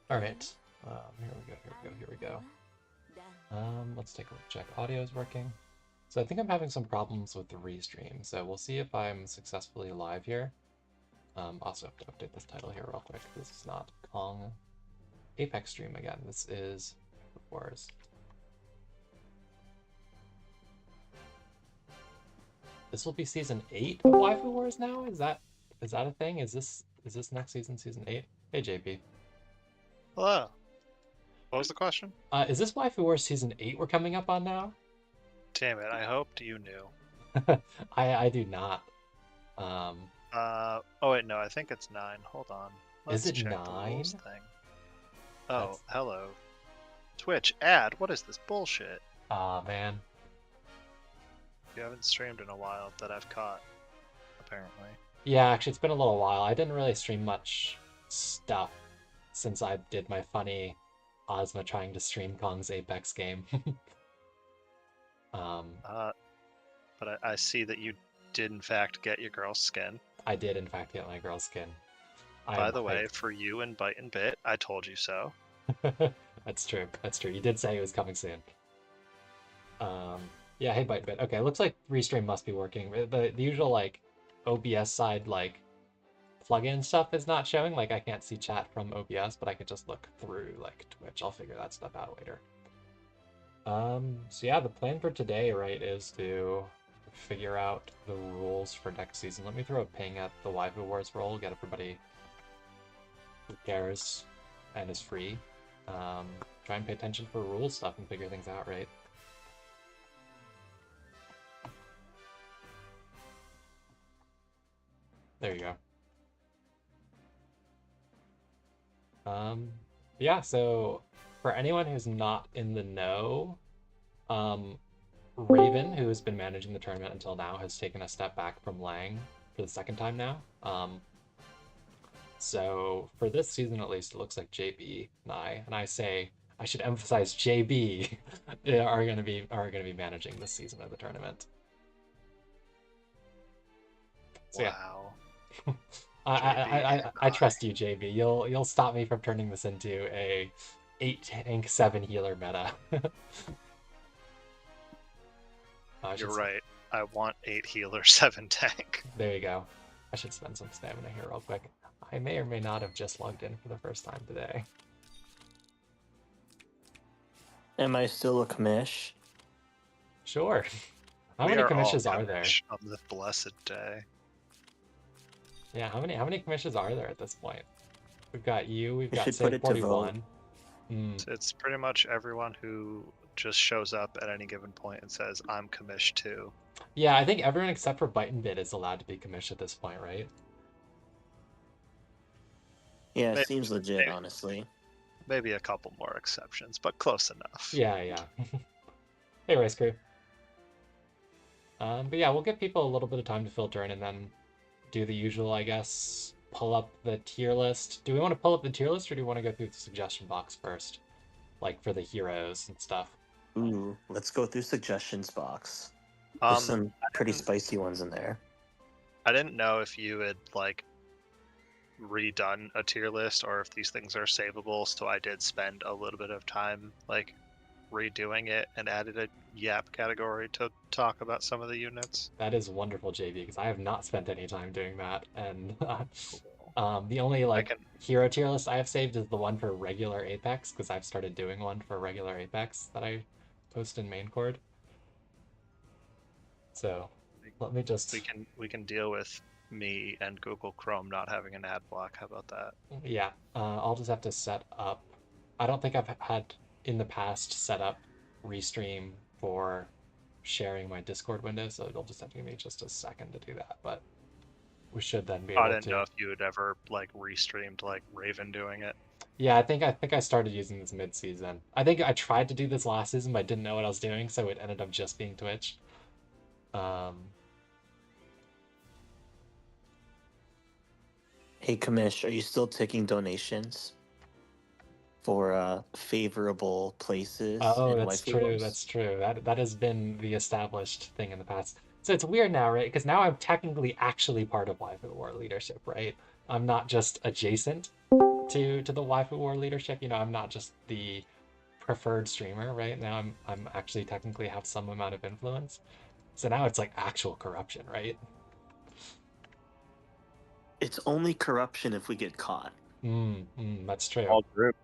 All right. Here we go. Let's take a look. Check audio is working. So I think I'm having some problems with the restream. So we'll see if I'm successfully live here. Also have to update this title here real quick. This is not Kong Apex stream again. This is Wars. This will be season 8 of Waifu Wars now? Is that a thing? Is this next season 8? Hey JP. Hello. What was the question? Is this Waifu Wars season 8 we're coming up on now? Damn it, I hoped you knew. I do not. Oh wait, no, I think it's 9. Hold on. Is it check 9? The rules thing. Oh, hello. Twitch ad. What is this bullshit? Aw, man. You haven't streamed in a while that I've caught, apparently. Yeah, actually, it's been a little while. I didn't really stream much stuff since I did my funny Ozma trying to stream Kong's Apex game. But I see that you did in fact get your girl's skin. I did in fact get my girl's skin. By the way, for you and Bite and Bit, I told you so. That's true. That's true. You did say it was coming soon. Yeah, hey Bite and Bit. Okay, looks like Restream must be working. The usual like OBS side like plugin stuff is not showing. Like I can't see chat from OBS, but I could just look through like Twitch. I'll figure that stuff out later. So yeah, the plan for today, right, is to figure out the rules for next season. Let me throw a ping at the Waifu Wars role, get everybody who cares and is free. Try and pay attention for rules stuff and figure things out, right? There you go. Yeah, so for anyone who's not in the know, Raven, who has been managing the tournament until now, has taken a step back from Lang for the second time now. So for this season at least, it looks like JB and I say I should emphasize JB are gonna be managing this season of the tournament. So, wow. Yeah. I trust you, JB. You'll stop me from turning this into a 8 tank 7 healer meta. You're right. I want 8 healer 7 tank. There you go. I should spend some stamina here real quick. I may or may not have just logged in for the first time today. Am I still a commish? Sure. How many commissions are there? On the blessed day. Yeah, how many commissions are there at this point? We've got you, we've got Sig 41. It's pretty much everyone who just shows up at any given point and says, I'm commish too. Yeah, I think everyone except for Bite and Bit is allowed to be commish at this point, right? Yeah, it seems legit, honestly. Maybe a couple more exceptions, but close enough. Yeah. Hey, Rice Crew. But yeah, we'll give people a little bit of time to filter in and then do the usual, I guess, pull up the tier list. Do we want to pull up the tier list or do we want to go through the suggestion box first? Like for the heroes and stuff. Ooh, let's go through suggestions box. There's some pretty spicy ones in there. I didn't know if you had like redone a tier list or if these things are savable, so I did spend a little bit of time like redoing it and added a yap category to talk about some of the units. That is wonderful, JB, because I have not spent any time doing that, and the only hero tier list I have saved is the one for regular Apex, because I've started doing one for regular Apex that I post in main cord. So let me just we can deal with me and Google Chrome not having an ad block. How about that? Yeah, I'll just have to set up. I don't think I've had in the past set up Restream for sharing my Discord window, so it'll just have to give me just a second to do that, but we should then be able to. I didn't know if you had ever like restreamed like Raven doing it. Yeah, I think I started using this mid-season. I think I tried to do this last season, but I didn't know what I was doing, so it ended up just being Twitch. Hey, Commish, are you still taking donations for favorable places? Oh, that's true. That's true. That has been the established thing in the past. So it's weird now, right? Because now I'm technically actually part of Waifu War leadership, right? I'm not just adjacent to the Waifu War leadership. I'm not just the preferred streamer, right? Now I'm actually technically have some amount of influence. So now it's like actual corruption, right? It's only corruption if we get caught. That's true. Small group.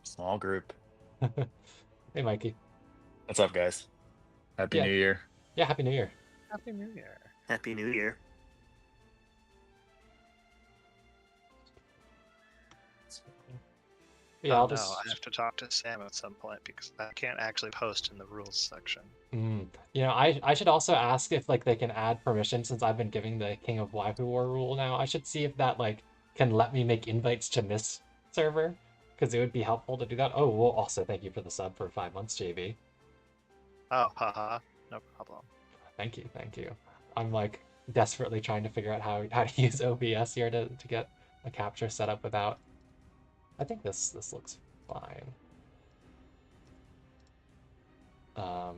Small group. Hey, Mikey. What's up, guys? Happy Yeah. New Year. Yeah, Happy New Year. Happy New Year. Happy New Year. Yeah, Oh, I'll no, just. I have to talk to Sam at some point because I can't actually post in the rules section. I should also ask if like they can add permission since I've been giving the King of Waifu War rule now. I should see if that like can let me make invites to this server because it would be helpful to do that. Oh, well, also thank you for the sub for 5 months, JB. Oh, haha, no problem. Thank you, thank you. I'm like desperately trying to figure out how to use OBS here to get a capture set up without. I think this looks fine.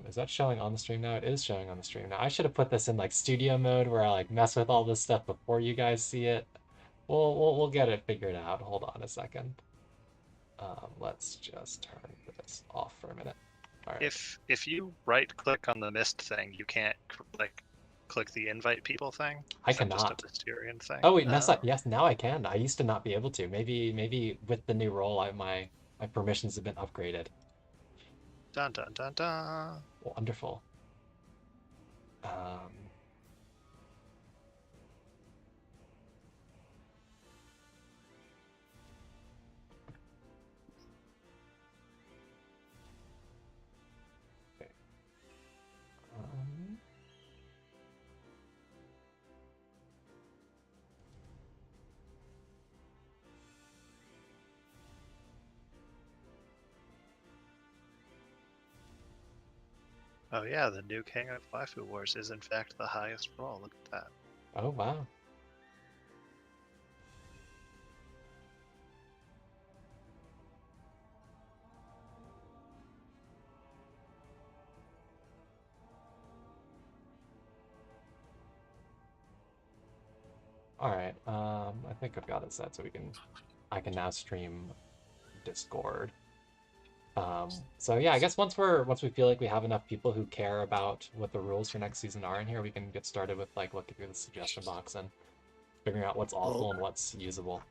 Is that showing on the stream now? It is showing on the stream now. I should have put this in like studio mode where I like mess with all this stuff before you guys see it. We'll get it figured out. Hold on a second. Let's just turn this off for a minute. All right. If you right click on the mist thing, you can't like click the invite people thing. I Is that cannot. Just a Mysterian thing. Oh wait, yes, now I can. I used to not be able to. Maybe with the new role, my permissions have been upgraded. Dun dun dun dun. Wonderful. Okay. Oh yeah, the new King of Waifu Wars is in fact the highest role. Look at that. Oh wow. All right. I think I've got it set so I can now stream Discord. So yeah, I guess once we feel like we have enough people who care about what the rules for next season are in here, we can get started with like looking through the suggestion box and figuring out what's awful and what's usable.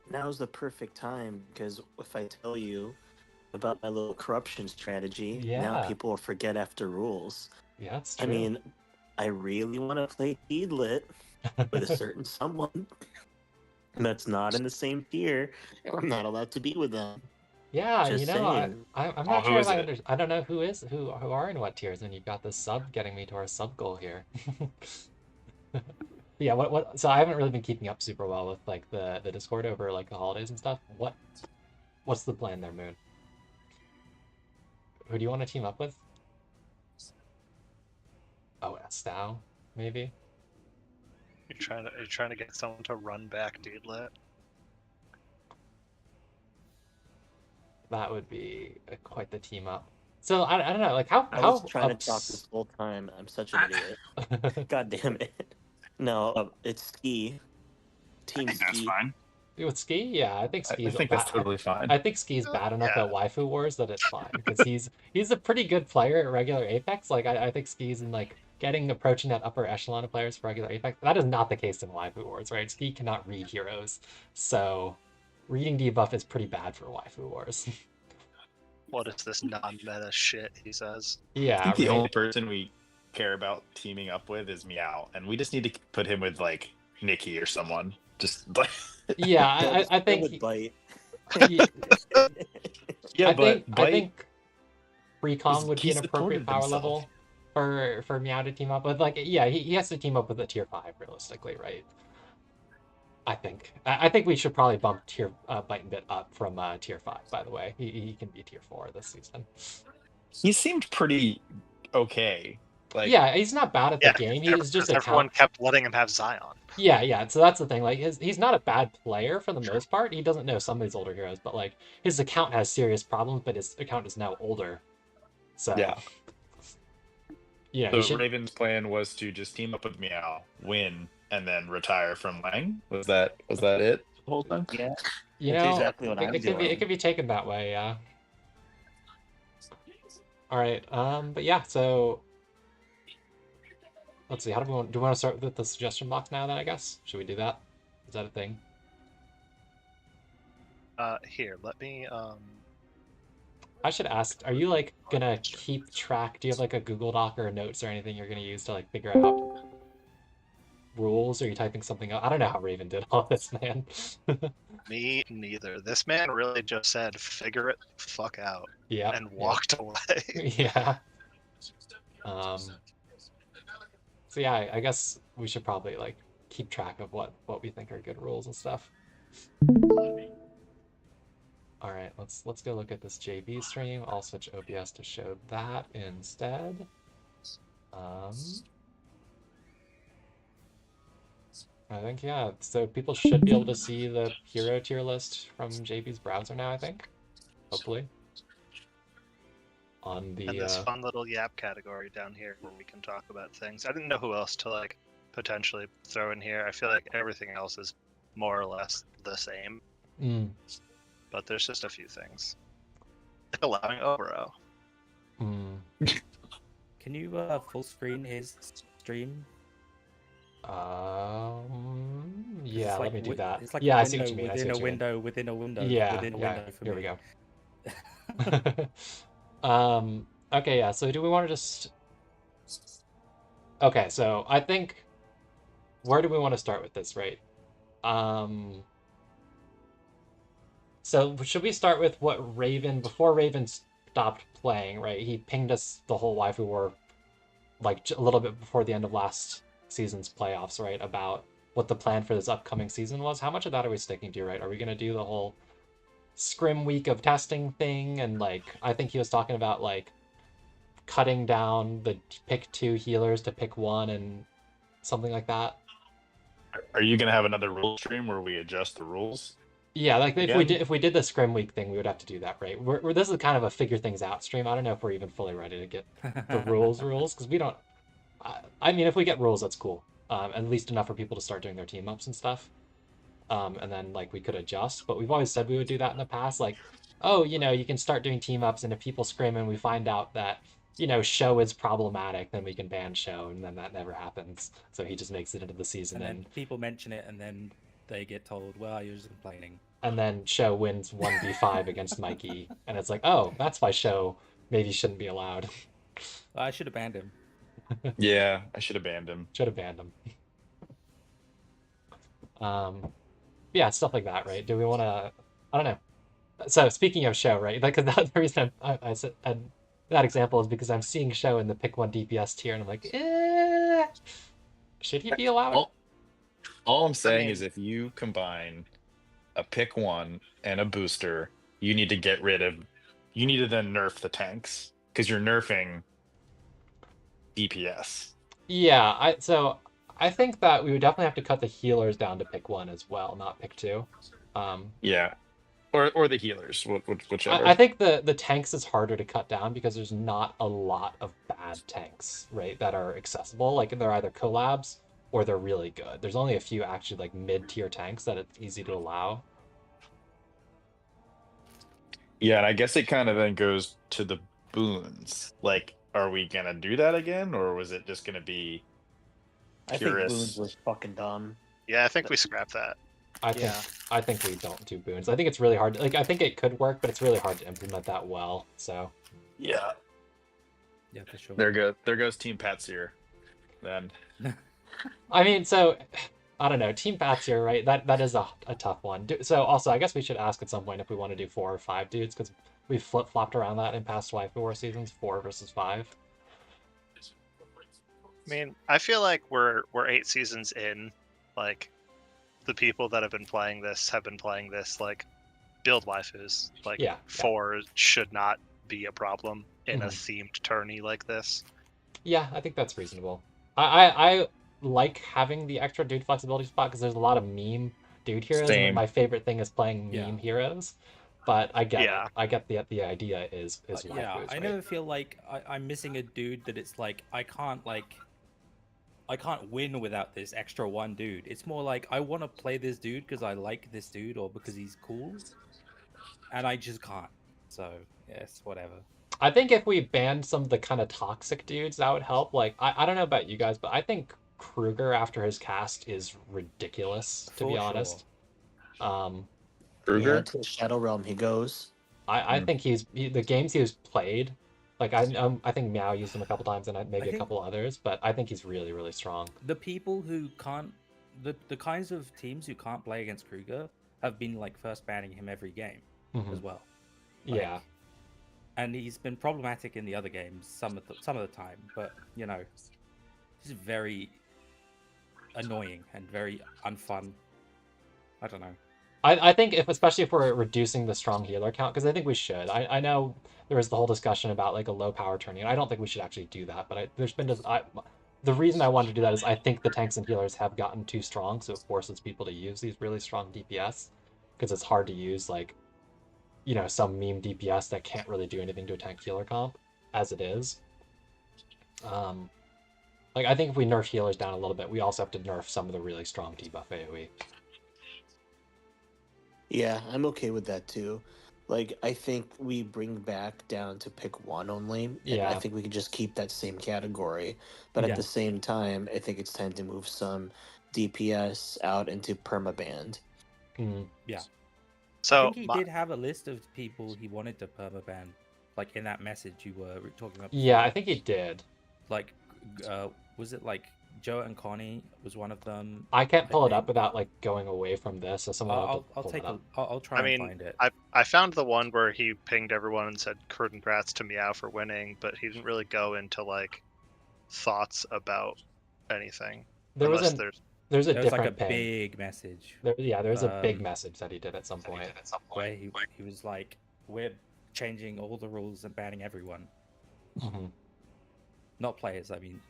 Now's the perfect time because if I tell you about my little corruption strategy, now people will forget after rules. Yeah, that's true. I mean, I really want to play Deedlit with a certain someone that's not in the same tier, and I'm not allowed to be with them. Yeah, Just I'm not who sure is if I don't know who are in what tiers, and you've got the sub getting me to our sub goal here. Yeah, what? So I haven't really been keeping up super well with like the Discord over like the holidays and stuff. What's the plan there, Moon? Who do you want to team up with? Oh, Stow, maybe. You're trying to get someone to run back Deedlit. That would be quite the team up. So I don't know, like how I was trying to talk this whole time. I'm such an idiot. God damn it. No, it's Ski. Team I think Ski. that's fine. With Ski, yeah, I think Ski's. I think that's totally fine. I think Ski's bad enough at Waifu Wars that it's fine because he's a pretty good player at regular Apex. Like I think Ski's in like approaching that upper echelon of players for regular Apex. That is not the case in Waifu Wars, right? Ski cannot read heroes, so reading debuff is pretty bad for Waifu Wars. What is this non-meta shit he says? Yeah, I think the only person we care about teaming up with is Meow, and we just need to put him with like Nikki or someone. Just like yeah, I think Bite. yeah, I but think Recon would be he's an appropriate supported power himself. level for Meow to team up with. Like, yeah, he has to team up with a tier 5 realistically, right? I think we should probably bump tier Bite and Bit up from tier 5. By the way, he can be tier 4 this season. He seemed pretty okay. Like, yeah, he's not bad at the game. He was just everyone kept letting him have Zion. Yeah. So that's the thing. Like, he's not a bad player for the most part. He doesn't know some of these older heroes, but like his account has serious problems. But his account is now older, so yeah. you know, you So should. Raven's plan was to just team up with Meow, win, and then retire from Lang. Was that it the whole time? Yeah, You that's know, exactly what I'm it doing. could be taken that way, yeah. All right. But yeah, so let's see. How do we want to start with the suggestion box now? Then I guess should we do that? Is that a thing? Here, let me I should ask. Are you like gonna keep track? Do you have like a Google Doc or notes or anything you're gonna use to like figure out rules? Or are you typing something up? I don't know how Raven did all this, man. me neither. This man really just said, "Figure it the fuck out," Yeah. and walked away. Yeah. Um. So yeah, I guess we should probably like keep track of what we think are good rules and stuff. All right, let's go look at this JB stream. I'll switch OBS to show that instead. I think yeah, so people should be able to see the hero tier list from JB's browser now, I think. Hopefully. On the And this fun little yap category down here where we can talk about things. I didn't know who else to like potentially throw in here. I feel like everything else is more or less the same. But there's just a few things. Like allowing Obero. Can you full screen his stream? Yeah, let me do that. It's like yeah, a I see what you window mean. I see within a what you mean. window within a window Yeah, within a yeah. window for Here me. we go. Okay, yeah. So do we want to just? Okay, so I think where do we want to start with this, right? So should we start with what Raven before Raven stopped playing, right? He pinged us the whole Waifu War like a little bit before the end of last season's playoffs, right? About what the plan for this upcoming season was. How much of that are we sticking to, right? Are we going to do the whole scrim week of testing thing? And like, I think he was talking about like cutting down the pick 2 healers to pick 1 and something like that. Are you gonna have another rule stream where we adjust the rules? Yeah, like again? if we did the scrim week thing, we would have to do that, right? This is kind of a figure things out stream. I don't know if we're even fully ready to get the rules because we don't. I mean, if we get rules, that's cool. At least enough for people to start doing their team ups and stuff. And then like we could adjust. But we've always said we would do that in the past. Like, oh, you know, you can start doing team ups, and if people scrim and we find out that you know show is problematic, then we can ban show, and then that never happens. So he just makes it into the season, and then people mention it, and then they get told, "Well, you're just complaining." And then show wins 1v5 against Mikey, and it's like, oh, that's why show maybe shouldn't be allowed. I should have banned him. Yeah, I should have banned him. Should have banned him. Yeah, stuff like that, right? Do we want to? I don't know. So speaking of show, right? Like, the reason I said that example is because I'm seeing show in the pick 1 DPS tier, and I'm like, should he be allowed? All I'm saying is if you combine a pick 1 and a booster, you need to get rid of. You need to then nerf the tanks because you're nerfing DPS. Yeah, so I think that we would definitely have to cut the healers down to pick 1 as well, not pick 2. Yeah, or the healers, whichever. I think the tanks is harder to cut down because there's not a lot of bad tanks, right, that are accessible. Like they're either collabs or they're really good. There's only a few actually like mid-tier tanks that it's easy to allow. Yeah, and I guess it kind of then goes to the boons. Like, are we gonna do that again, or was it just gonna be? I think boons was fucking dumb. Yeah, I think we scrapped that. I think we don't do boons. I think it's really hard. Like I think it could work, but it's really hard to implement that well. So yeah, for sure. There goes Team Patsier. Then I mean, so I don't know. Team Patsier, right? That is a tough one. So also, I guess we should ask at some point if we want to do 4 or 5 dudes because we've flip-flopped around that in past Waifu War seasons, 4 versus 5. I mean, I feel like we're 8 seasons in. Like, the people that have been playing this like build waifus. Like 4 should not be a problem in a themed tourney like this. Yeah, I think that's reasonable. I like having the extra dude flexibility spot because there's a lot of meme dude heroes. And my favorite thing is playing meme heroes. But I get Yeah. it. I get the idea is Yeah, waifus, I right? never feel like I'm missing a dude that it's like I can't win without this extra one dude. It's more like I want to play this dude because I like this dude or because he's cool, and I just can't. So yes, whatever. I think if we banned some of the kind of toxic dudes, that would help. Like, I don't know about you guys, but I think Kruger after his cast is ridiculous, to be For sure. honest. Um, Yeah, Kruger? to the Shadow Realm he goes. I think the games he was played, like I think Meow used him a couple times and maybe a think couple others, but I think he's really, really strong. the people who can't, the kinds of teams who can't play against Kruger have been like first banning him every game Mhm. as well. Yeah. Like, and he's been problematic in the other games some of the time, but you know, he's very annoying and very unfun. I don't know. I think especially if we're reducing the strong healer count, because I think we should. I know there was the whole discussion about like a low power tourney. I don't think we should actually do that, but there's been the reason I wanted to do that is I think the tanks and healers have gotten too strong, so it forces people to use these really strong DPS because it's hard to use like some meme DPS that can't really do anything to a tank healer comp as it is. Like I think if we nerf healers down a little bit, we also have to nerf some of the really strong debuff AoE. Yeah, I'm okay with that too. Like, I think we bring back down to pick one only, and I Yeah. think we can just keep that same category. But Yeah. at the same time, I think it's time to move some DPS out into permaband. Yeah. I So think he did have a list of people he wanted to permaban, like in that message you were talking about. Yeah, before. I think he did. Like, was it like Joe and Connie was one of them? I can't pull it think. up without like going away from this, so someone will have to I'll pull take it a. up. I'll try I and mean, find it. I found the one where he pinged everyone and said congrats to Meow for winning, but he didn't really go into like thoughts about anything. There's a There was like a different ping. big message. There's a big message that he did at some point. Where he was like, we're changing all the rules and banning everyone. Mm-hmm. Not players, I mean,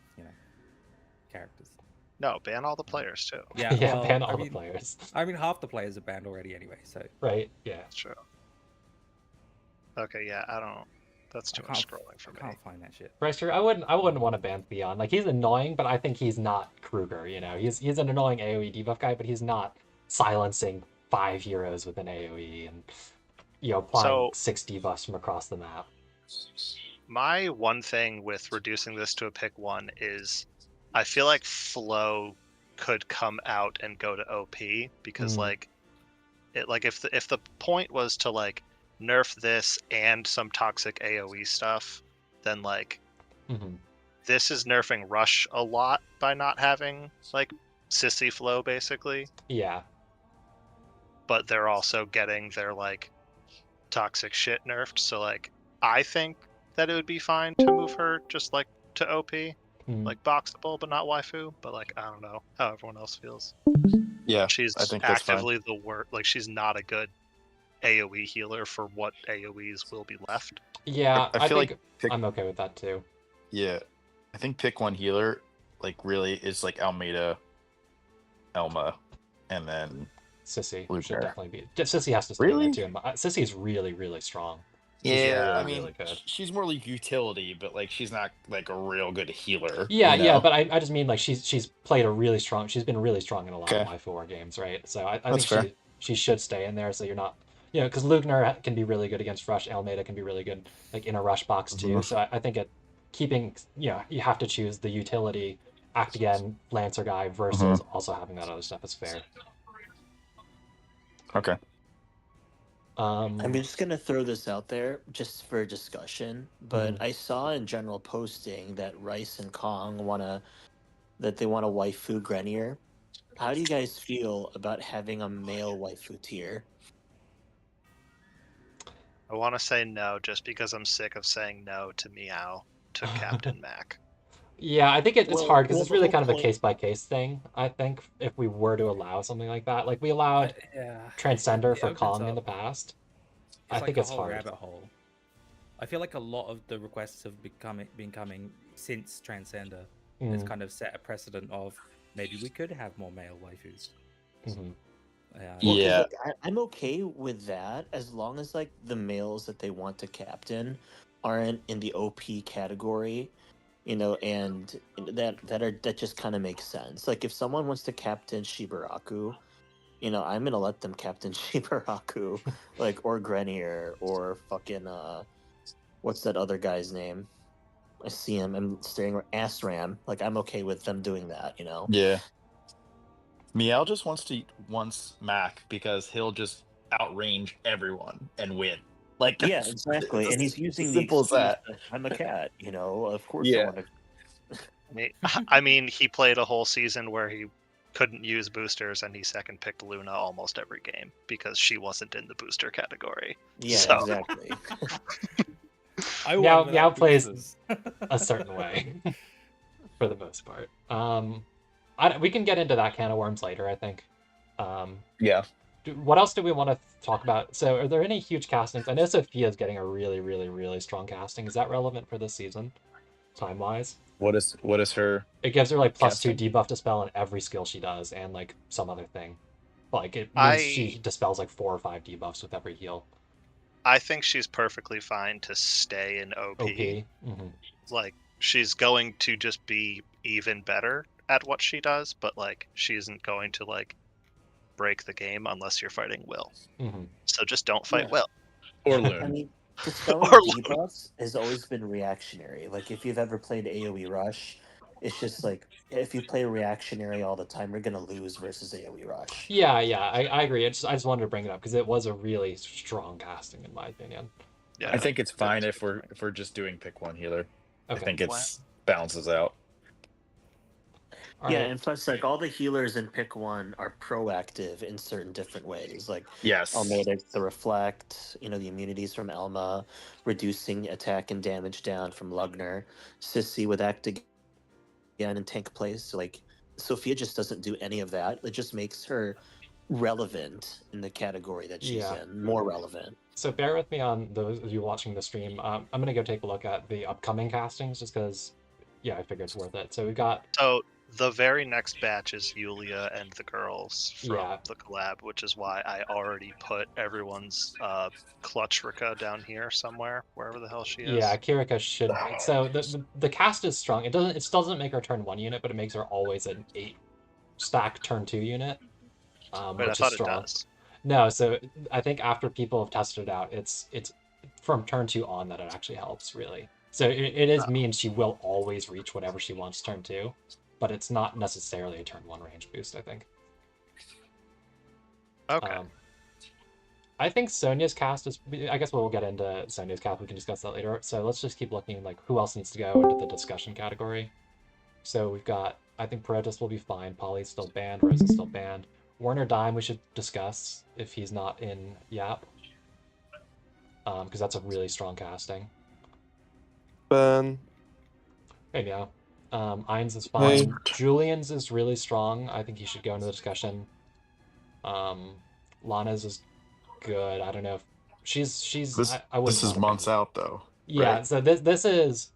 characters. No, ban all the players too. Yeah, Yeah, well, ban all the players. I mean, half the players are banned already anyway, so. Right, yeah. That's true. Okay, yeah, I don't. That's too much scrolling for me. I can't find that shit. Bryster, I wouldn't want to ban Theon. Like he's annoying, but I think he's not Kruger. He's an annoying AOE debuff guy, but he's not silencing 5 heroes with an AOE and applying 6 debuffs from across the map. My one thing with reducing this to a pick one is, I feel like Flow could come out and go to OP because if the point was to like nerf this and some toxic AoE stuff, then this is nerfing Rush a lot by not having like sissy Flow basically. Yeah. But they're also getting their like toxic shit nerfed, so like I think that it would be fine to move her just like to OP, like boxable but not waifu. But like I don't know how everyone else feels. Yeah, She's I think that's actively the worst. Like she's not a good AoE healer for what AoEs will be left. Yeah, I feel think like I'm okay with that too. Yeah, I think pick one healer like really is like Almeida, Elma, and then Sissy Luke should there. definitely be. Sissy has to stay Really? there too. Sissy is really, really strong. Yeah, I really, mean, really good. she's more like utility, but like she's not like a real good healer. Yeah, you know? yeah, but I just mean like she's played a really strong. She's been really strong in a lot of Okay. Waifu War games, right? So I That's think fair. she should stay in there. So you're not, because Lugner can be really good against Rush. Almeida can be really good like in a Rush box too. Mhm. So I think keeping, you have to choose the utility act again Lancer guy versus also having that other stuff is fair. Okay. I'm just gonna throw this out there just for discussion, but Mhm. I saw in general posting that Rice and Kong want a waifu Grenier. How do you guys feel about having a male waifu tier? I want to say no just because I'm sick of saying no to Meow to Captain Mac. Yeah, I think it's hard because well, it's the really whole kind of a point- case by case thing. I think if we were to allow something like that, like we allowed Transcender it for opens Kong in up- the past. It's I like think a it's whole hard. rabbit hole. I feel like a lot of the requests have been coming since Transcender. It's kind of set a precedent of maybe we could have more male waifus. Mhm. Yeah. Well, because Yeah. like I'm okay with that as long as like the males that they want to captain aren't in the OP category, and that just kind of makes sense. Like if someone wants to captain Shibaraku, I'm gonna let them captain Shibaraku, like or Grenier or fucking what's that other guy's name? I see him. I'm staring at Asram. Like I'm okay with them doing that. Yeah. Miel just wants Mac because he'll just outrange everyone and win. Like Yeah, that's exactly. And he's it's as using the simple as excuse that. that I'm a cat. Of course I Yeah. want to. I mean, he played a whole season where he couldn't use boosters, and he second picked Luna almost every game because she wasn't in the booster category. Yeah, So exactly. I Meow won without plays boosters. a certain way for the most part. We can get into that can of worms later, I think. Yeah. What else do we want to talk about? So, are there any huge castings? I know Sophia's getting a really, really, really strong casting. Is that relevant for this season, time-wise? What is her It gives her like +2 casting? debuff dispel on every skill she does, and like some other thing. Like it means she I dispels like 4 or 5 debuffs with every heal. I think she's perfectly fine to stay in OP. OP. Mm-hmm. Like she's going to just be even better at what she does, but like she isn't going to like break the game unless you're fighting Will. Mm-hmm. So just don't fight Yeah. Will. Or I Loon? mean, dispelling Or debuffs has always been reactionary. Like if you've ever played AoE Rush, it's just like if you play reactionary all the time, you're gonna lose versus AoE Rush. Yeah, I agree. I just wanted to bring it up because it was a really strong casting in my opinion. yeah, I think it's that fine was if good we're just doing pick one healer. I Okay. think it's balances out. All Yeah, right. and plus, like all the healers in pick one are proactive in certain different ways. Like Yes. Almedic, the reflect, the immunities from Elma, reducing attack and damage down from Lugner, Sissy with act again in tank place. So, like Sophia just doesn't do any of that. It just makes her relevant in the category that she's Yeah. in, more relevant. So bear with me on those of you watching the stream. I'm gonna go take a look at the upcoming castings just because, yeah, I figure it's worth it. So we've got So the very next batch is Yulia and the girls from Yeah. the collab, which is why I already put everyone's clutch Rika down here somewhere, wherever the hell she is. Yeah, Kirika should. So the cast is strong. It doesn't make her turn 1 unit, but it makes her always an 8 stack turn 2 unit, Wait, I which is thought it strong. does. No, so I think after people have tested it out, it's from turn 2 on that it actually helps really. So it is means she will always reach whatever she wants turn 2, but it's not necessarily a turn 1 range boost, I think. Okay. I think Sonya's cast is. I guess we'll get into Sonya's cast. We can discuss that later. So let's just keep looking like who else needs to go into the discussion category. So we've got. I think Protest will be fine. Polly's still banned. Rose is still banned. Warner Dime we should discuss if he's not in Yap, because that's a really strong casting. Ben. Hey, yeah. Ainz is fine. Julian's is really strong. I think he should go into the discussion. Lana's is good. I don't know if she's. I wouldn't. This is months out though. Yeah. Right? So this is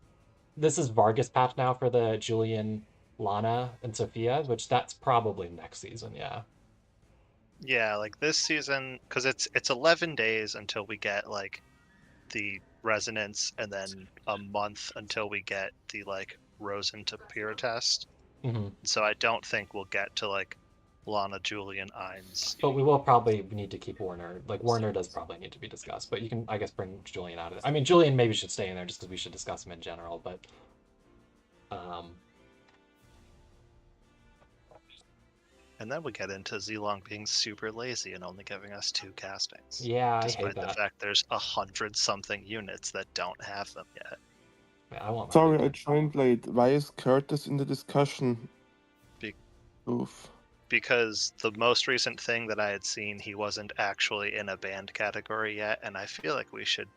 Vargas patch now for the Julian, Lana, and Sophia, which that's probably next season. Yeah. Yeah, like this season, because it's 11 days until we get like the resonance, and then a month until we get the like Rosen to Pyrrha test. Mm-hmm. So I don't think we'll get to like Lana, Julian, Ainz. But we will probably need to keep Warner. Like Warner does probably need to be discussed, but you can, I guess, bring Julian out of it. I mean, Julian maybe should stay in there just because we should discuss him in general. But and then we get into Zilong being super lazy and only giving us 2 castings. Yeah, I hate despite the that. fact there's 100-something units that don't have them yet. I want. Sorry, I joined late. Why is Curtis in the discussion? Oof. Because the most recent thing that I had seen, he wasn't actually in a banned category yet, and I feel like we should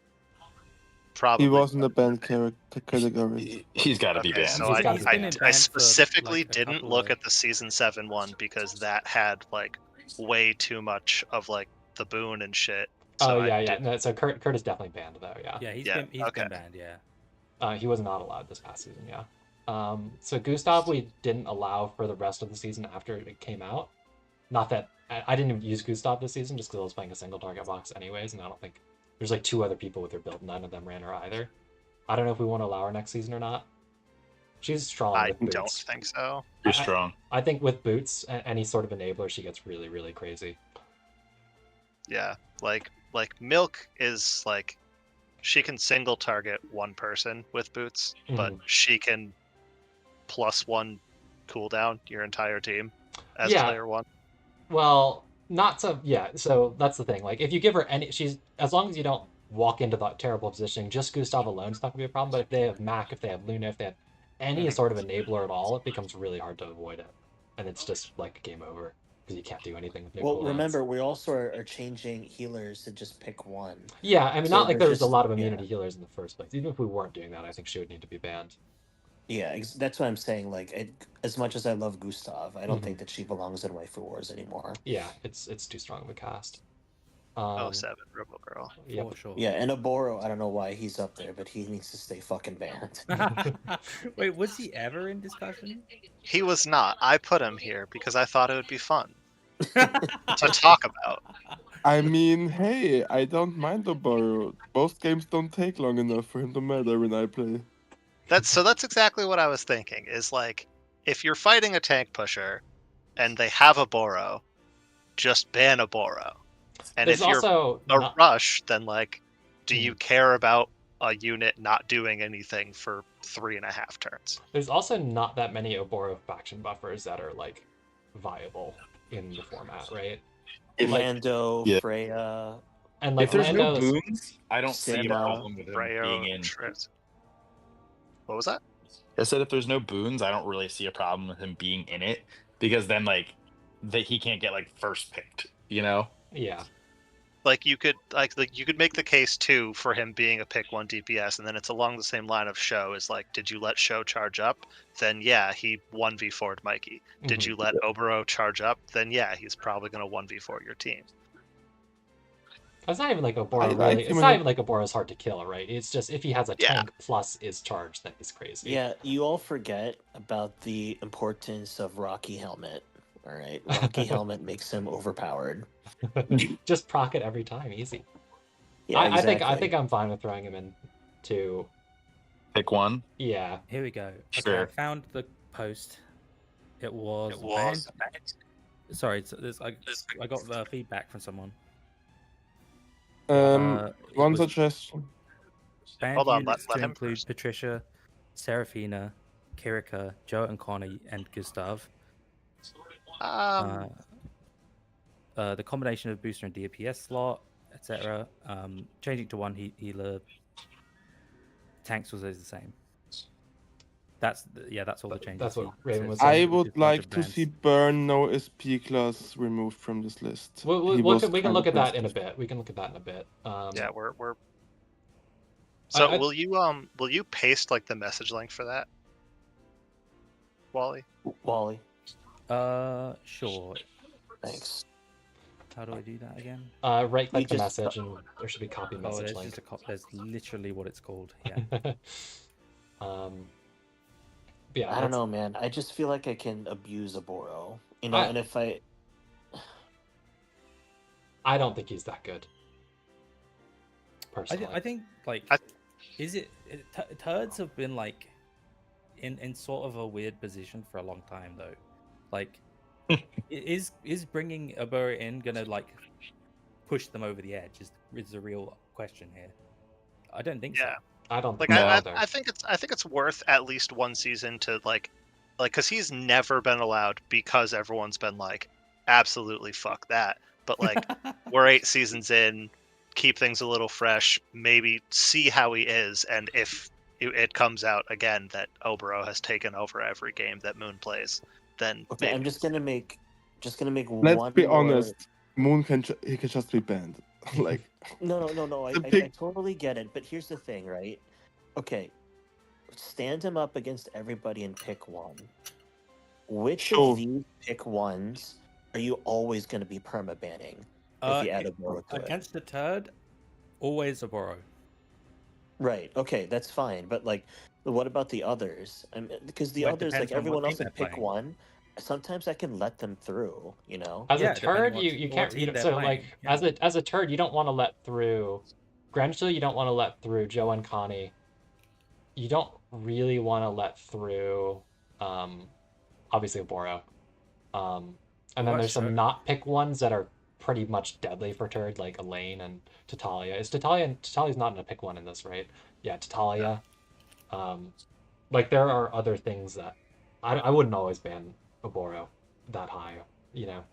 probably. He was in the banned category. He's got to be Okay, banned. so He's been I banned for, specifically like, a didn't couple look of- at the season 7 one because that had like way too much of like the boon and shit. So Oh yeah, I yeah. did- No, so Kurt is definitely banned though. Yeah. Yeah, he's Yeah, been okay. banned. Yeah. He was not allowed this past season. Yeah. So Gustav we didn't allow for the rest of the season after it came out. Not that I didn't even use Gustav this season just because I was playing a single target box anyways, and I don't think there's like 2 other people with her build. None of them ran her either. I don't know if we want to allow her next season or not. She's strong I with boots. don't think so. You're strong. I think with boots, any sort of enabler, she gets really, really crazy. Yeah, like Milk is like, she can single target one person with boots, but she can +1 cooldown your entire team as player 1. Well, not so. Yeah, so that's the thing. Like, if you give her she's as long as you don't walk into that terrible positioning, just Gustav alone is not gonna be a problem. But if they have Mac, if they have Luna, if they have any sort of enabler at all, it becomes really hard to avoid it, and it's just like game over because you can't do anything with no Well, cooldowns. remember, we also are changing healers to just pick one. Yeah, I mean, So not like they're there's a just- lot of immunity healers in the first place. Even if we weren't doing that, I think she would need to be banned. Yeah, that's what I'm saying. Like, as much as I love Gustav, I don't think that she belongs in Waifu Wars anymore. Yeah, it's too strong of a cast. 07 Rebel Girl. Yep. For sure. Yeah, and Oboro, I don't know why he's up there, but he needs to stay fucking banned. Wait, was he ever in discussion? He was not. I put him here because I thought it would be fun to talk about. I mean, hey, I don't mind Oboro. Both games don't take long enough for him to matter when I play. That's exactly what I was thinking. Is like, if you're fighting a tank pusher, and they have a Boro, just ban a Boro. And There's if you're also a rush, then like, do you care about a unit not doing anything for 3.5 turns? There's also not that many Oboro faction buffers that are like viable in the format, right? Lando, Yeah. Freya, And like If there's Lando's, no boons, I don't see a Sigma, problem with him Freya, being in. What was that? I said if there's no boons, I don't really see a problem with him being in it because then like he can't get like first picked, you know? yeah. Like you could make the case too for him being a pick 1 DPS, and then it's along the same line of Show is like, did you let Show charge up? Then yeah, he 1v4'd Mikey. Did you let Oboro charge up? Then yeah, he's probably gonna 1v4 your team. It's not even like Oboro it's not even like Oboro's hard to kill, right? It's just if he has a tank plus is charged, then he's crazy. Yeah, you all forget about the importance of Rocky Helmet. All right, Rocky Helmet makes him overpowered. Just proc it every time, easy. Yeah, exactly. I think I'm fine with throwing him in to pick one. Yeah. Here we go. Sure. Okay, I found the post. It was. Sorry, I got feedback from someone. One suggestion. Hold on, Units let to him include first. Patricia, Serafina, Kirika, Joe and Connie, and Gustav. The combination of booster and DPS slot, etc. Changing to one healer. Tanks was always the same. That's all the changes. That's what Raven was I saying. would like to see Burn no SP class removed from this list. We can look at that in a bit. We can look at that in a bit. Yeah, we're. So will you paste like the message link for that, Wally? Wally. Sure. Thanks. How do I do that again? Right click the message and there should be copy message there's link. Just there's literally what it's called. Yeah. Yeah, I don't know, man. I just feel like I can abuse a Boro, you know. And if I don't think he's that good. Personally, I think like, turds have been like in sort of a weird position for a long time though. Like, is bringing a Boro in gonna like push them over the edge? Is the real question here. I don't think so. I don't like. think I think it's worth at least one season to like, because he's never been allowed because everyone's been like, absolutely fuck that. But like, we're 8 seasons in, keep things a little fresh, maybe see how he is, and if it comes out again that Oboro has taken over every game that Moon plays, then okay, I'm just gonna make one. Let's be honest. Moon he can just be banned. Like no. I totally get it, but here's the thing, right? Okay, stand him up against everybody and pick one. Which of these pick ones are you always going to be perma banning if you add a Boro to against the turd? Always a Boro. Right. Okay, that's fine. But like, what about the others? Because the others, like everyone else, would pick one, sometimes I can let them through, you know? As a Yeah, turd, depending you what can't. team they're So playing. like as a turd, you don't want to let through Grenchill. You don't want to let through Joe and Connie. You don't really want to let through, obviously Oboro. And then Well, there's that's some true. not pick ones that are pretty much deadly for turd, like Elaine and Tatalia. Is Tatalia's not in a pick one in this, right? Yeah, Tatalia. Like there are other things that I wouldn't always ban Oboro that high, you know.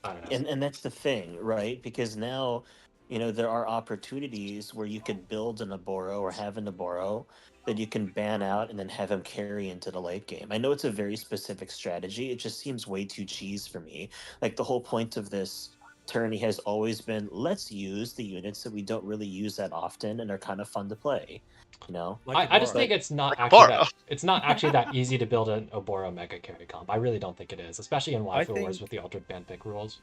I don't know. And that's the thing, right? Because now, there are opportunities where you could build an Aboro or have an Aboro that you can ban out and then have him carry into the late game. I know it's a very specific strategy. It just seems way too cheese for me. Like the whole point of this tourney has always been let's use the units that we don't really use that often and are kind of fun to play. Like I just Oboro. think it's not Like actually Oboro. that easy to build an Oboro mega carry comp. I really don't think it is, especially in I Waifu Wars think with the altered ban pick rules.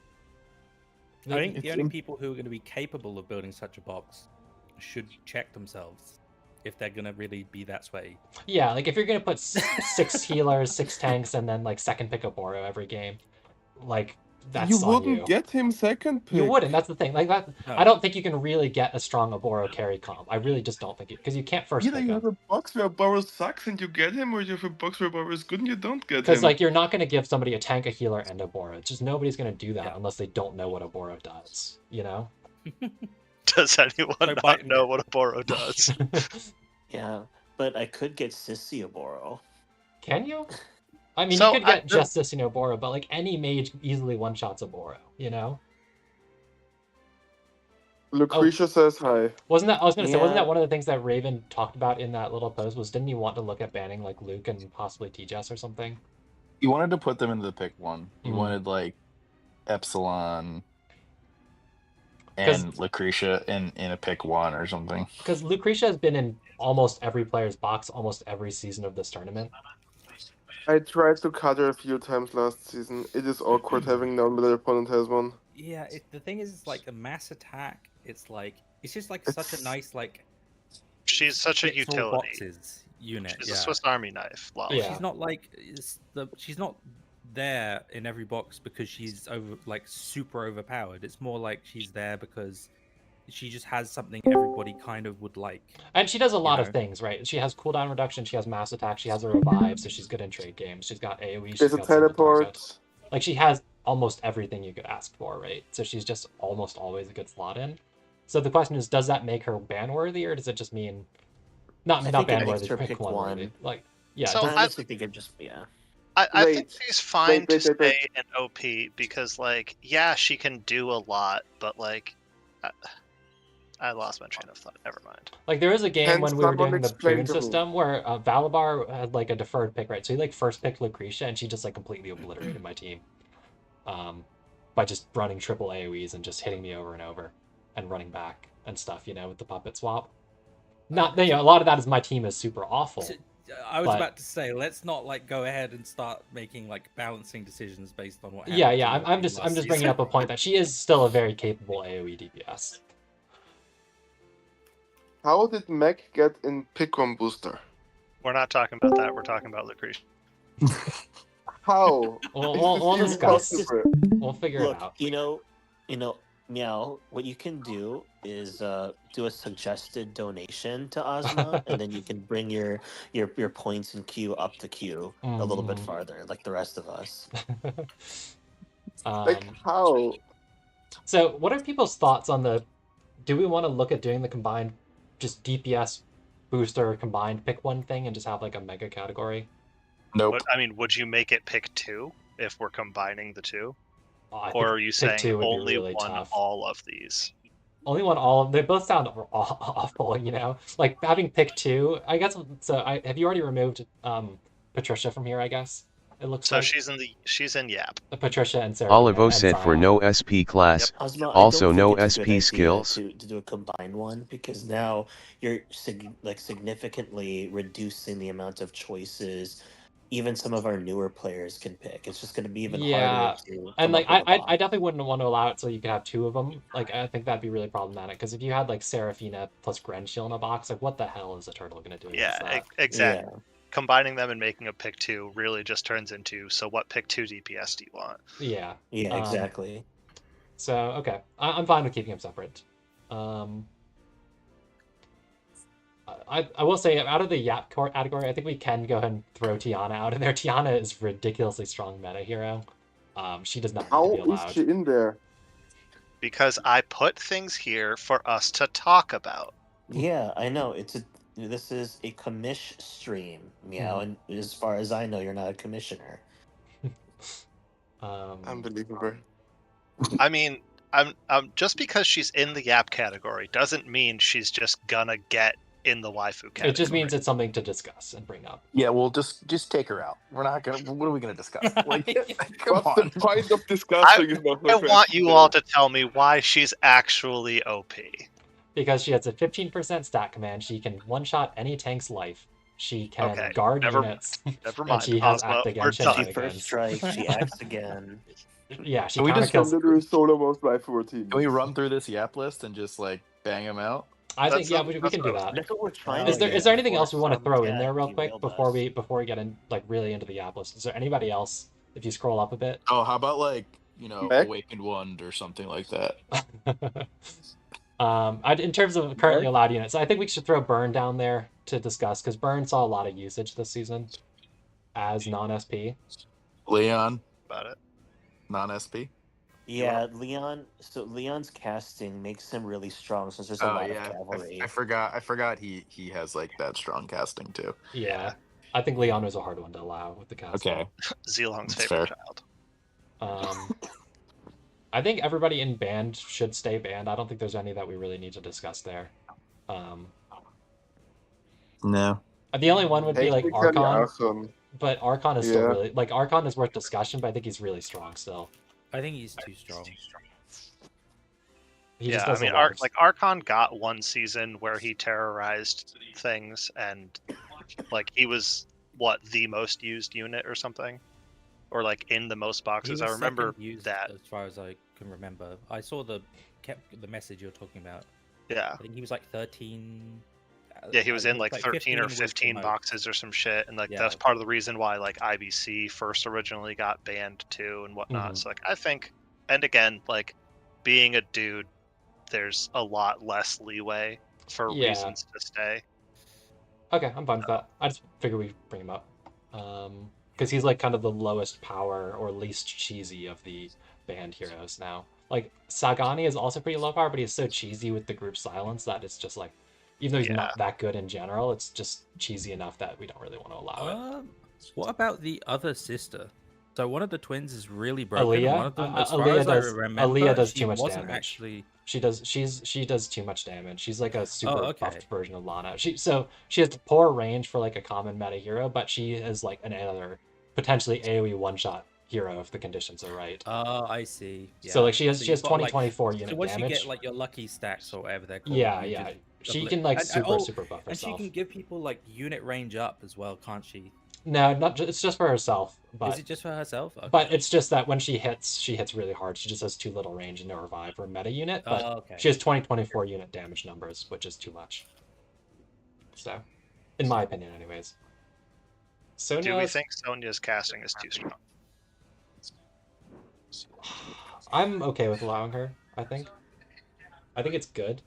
I think It's the only im- people who are going to be capable of building such a box should check themselves if they're going to really be that sway. Yeah, like if you're gonna put six healers, six tanks, and then like second pick Oboro every game, like You that's on wouldn't you. get him second You pick. wouldn't. That's the thing. Like that, No. I don't think you can really get a strong Oboro carry comp. I really just don't think you because you can't first Either pick you him. have a box where Boros sucks and you get him, or you have a box where Boros is good and you don't get Because him. like you're not gonna give somebody a tank, a healer, and a Boro. It's just nobody's gonna do that Yeah. unless they don't know what a Boro does. You know. Does anyone So not bite- know what a Boro does? Yeah, but I could get Sissy Aboro. Can you? I mean, So, you could get just this, Boro, but like any mage easily one shots a Boro. You know. Lucretia says hi. Wasn't that I was gonna say? Wasn't Yeah. that one of the things that Raven talked about in that little post? Was didn't he want to look at banning like Luke and possibly TJS or something? You wanted to put them into the pick one. You Mhm. wanted like Epsilon 'Cause- and Lucretia in a pick one or something. Because Lucretia has been in almost every player's box almost every season of this tournament. I tried to cut her a few times last season. It is awkward having known that their opponent has one. Yeah, the thing is, it's like a mass attack. It's just like such a It's- nice like. she's such a fits all utility. boxes unit. She's yeah. a Swiss Army knife. Lol. Yeah. She's not like she's not there in every box because she's super overpowered. It's more like she's there because she just has something everybody kind of would like. And she does a lot of know? things, right? She has cooldown reduction, she has mass attack, she has a revive, so she's good in trade games. She's got AoE, she's There's a got single target. teleport. Like she has almost everything you could ask for, right? So she's just almost always a good slot in. So the question is, does that make her ban worthy, or does it just mean not think it ban makes worthy, her pick pick one worthy? one. Like yeah, So does- I honestly think it just I think Wait, she's fine wait, to wait, wait. stay in OP because, like, yeah, she can do a lot, but like, I lost my train of thought. Never mind. like there is a game Can when we were someone doing the explain boon to me? system where Valabar had like a deferred pick, right? So he like first picked Lucretia, and she just like completely obliterated my team, by just running triple AoEs and just hitting me over and over, and running back and stuff, with the puppet swap. Not a lot of that is my team is super awful. I was But- about to say, let's not like go ahead and start making like balancing decisions based on what. Yeah, happened yeah. to I'm your team just last bringing season. up a point that she is still a very capable AoE DPS. How did Meg get in pick one booster? We're not talking about that. We're talking about Lucretia. How? We'll Is this discuss. impossible? We'll figure look. it out. Meow. What you can do is do a suggested donation to Ozma, and then you can bring your points and queue up the queue a little bit Mhm. farther, like the rest of us. Like how? So, what are people's thoughts on the? Do we want to look at doing the combined, just DPS booster combined pick one thing and just have like a mega category? Nope. But I mean, would you make it pick two if we're combining the two, I think or are you pick saying two would be only really one tough. all of these? Only one all. They both sound awful, Like having pick two. I guess so. Have you already removed Patricia from here? I guess it looks So like she's in Yap. Patricia and Sarah. Olivo said for no SP class. Ozma, Also, I don't no think it's a good SP idea skills. to do a combined one because now you're significantly reducing the amount of choices even some of our newer players can pick. It's just going to be even harder to. And come like up with a I box. definitely wouldn't want to allow it so you could have two of them. Like I think that'd be really problematic because if you had like Seraphina plus Grenchill in a box, like what the hell is a turtle gonna do against Yeah, that? exactly. combining them and making a pick 2 really just turns into, so what pick 2 DPS do you want? Yeah. Yeah, exactly. So okay, I'm fine with keeping them separate. I will say, out of the Yap category, I think we can go ahead and throw Tiana out in there. Tiana is ridiculously strong meta hero. She does not need to How be is allowed. she in there? Because I put things here for us to talk about. Yeah, I know. This is a commish stream, Meow, and as far as I know, you're not a commissioner. Unbelievable. I mean, I'm just because she's in the Yap category doesn't mean she's just gonna get in the waifu category. It just means it's something to discuss and bring up. Yeah, well, just take her out. We're not gonna. What are we gonna discuss? Like, come What's on. the point of discussing is not my I want you question. all to tell me why she's actually OP. Because she has a 15% stat command, she can one-shot any tank's life. She can guard units. Never And mind. she has Ozma, act we're against done. She first strikes, she acts again. Yeah, she Can we counter just- kills. Literally solo most waifu routine. Can we run through this Yap list and just like bang them out? I think That's we that's can do what I was that. That's what we're trying Is to there do anything else we before want to throw in someone there real quick derailed before us. we get in like really into the Yap list? Is there anybody else? If you scroll up a bit. Oh, how about like Meg? Awakened One or something like that? In terms of currently allowed units, I think we should throw Burn down there to discuss because Burn saw a lot of usage this season as non-SP. Leon, about it. non-SP. Yeah, Leon. So Leon's casting makes him really strong since there's a lot of cavalry. I forgot he has like that strong casting too. Yeah. I think Leon was a hard one to allow with the cast. Okay, Zilong's That's favorite fair. child. I think everybody in band should stay banned. I don't think there's any that we really need to discuss there. No. The only one would be like Technically, Archon, but Archon is still Yeah. really like Archon is worth discussion, but I think he's really strong still. I think he's too strong. He Yeah, just I does a mean, lot of- Archon got one season where he terrorized things, and like he was the most used unit or something, or like in the most He boxes. was I remember second used, that. as far as I can remember. I saw the message you're talking about. Yeah, I think he was like 13. yeah, he was in like 13 or was the 15 most. boxes or some shit, and like Yeah. that's part of the reason why like IBC first originally got banned too and whatnot. Mhm. So like I think, and again, like being a dude, there's a lot less leeway for Yeah. reasons to stay. Okay, I'm fine with that. I just figure we bring him up. Because he's like kind of the lowest power or least cheesy of the band heroes now. Like Sagani is also pretty low power, but he's so cheesy with the group silence that it's just like, even though he's not that good in general, it's just cheesy enough that we don't really want to allow it. What about the other sister? So one of the twins is really broken. and Aaliyah? One of them, as far Aaliyah as I does- remember, Aaliyah does she too much wasn't damage. Actually, She does too much damage. She's like a super okay. buffed version of Lana. She has poor range for like a common meta hero, but she is like another potentially AoE one shot hero if the conditions are right. Oh, I see. Yeah. So like she has you've got, 20-24 So unit once damage. you get like your lucky stacks or whatever they're called, Yeah, you yeah. just She double can it. like And- super buff and she herself. can give people like unit range up as well, can't she? No, it's just for herself. Is But it just for herself? Okay. but it's just that when she hits really hard. She just has too little range and no revive for meta unit. But Oh, okay. she has 20-24 unit damage numbers, which is too much. So, in my opinion, anyways. Sonya, Do we think Sonya's casting is too strong? I'm okay with allowing her. I think it's good.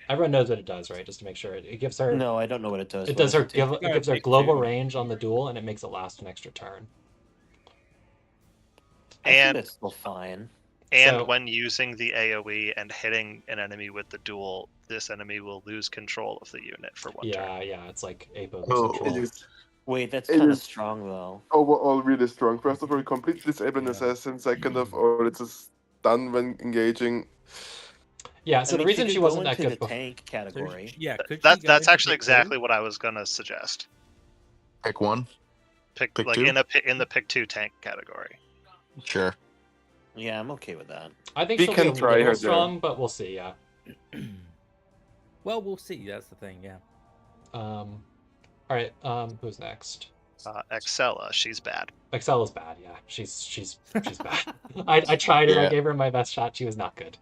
Everyone knows what it does, right? Just to make sure it gives her. No, I don't know what it does. It What does does her it do? it gives her Pick global two. range on the duel, and it makes it last an extra turn. I think And that's still fine. and So- when using the AoE and hitting an enemy with the duel, this enemy will lose control of the unit for one turn. Yeah, it's like Apo Oh, control. it is Wait, that's It kind of is- strong though. overall really strong. First of all, completely disabling Yeah. assassin. Second of all, it's a stun when engaging. Yeah, so I the mean, reason could she go wasn't that into good the before. tank So category. yeah, could she That's go into actually pick two? exactly what I was gonna suggest. Pick one. Pick Pick like two? in the pick 2 tank category. Sure. Yeah, I'm okay with that. I think We she'll can be a try little her there. strong, but we'll see. Yeah. Well, we'll see. That's the thing. Yeah. All right. Who's next? Excella, she's bad. Excel is bad. Yeah, she's bad. I tried her. I Yeah. gave her my best shot. She was not good.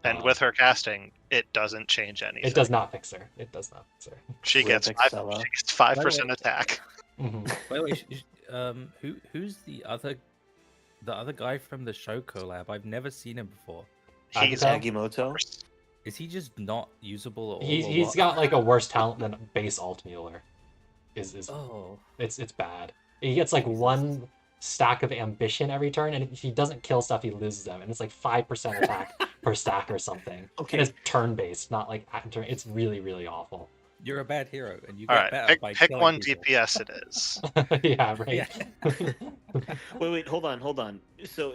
And with her casting, it doesn't change anything. It does not fix her. It does not fix her. She gets 5% attack. By the way, who's the other guy from the show collab? I've never seen him before. He's Agimoto. Is he just not usable at all? He's got like a worse talent than base Altmueller. Oh. It's bad. He gets like one stack of ambition every turn, and if he doesn't kill stuff, he loses them, and it's like 5% attack per stack or something. Okay. And it's turn based, not like at turn. It's really, really awful. You're a bad hero, and you all get right. better by Pick killing one people. DPS. It is. Yeah, right. Yeah. Wait, hold on. So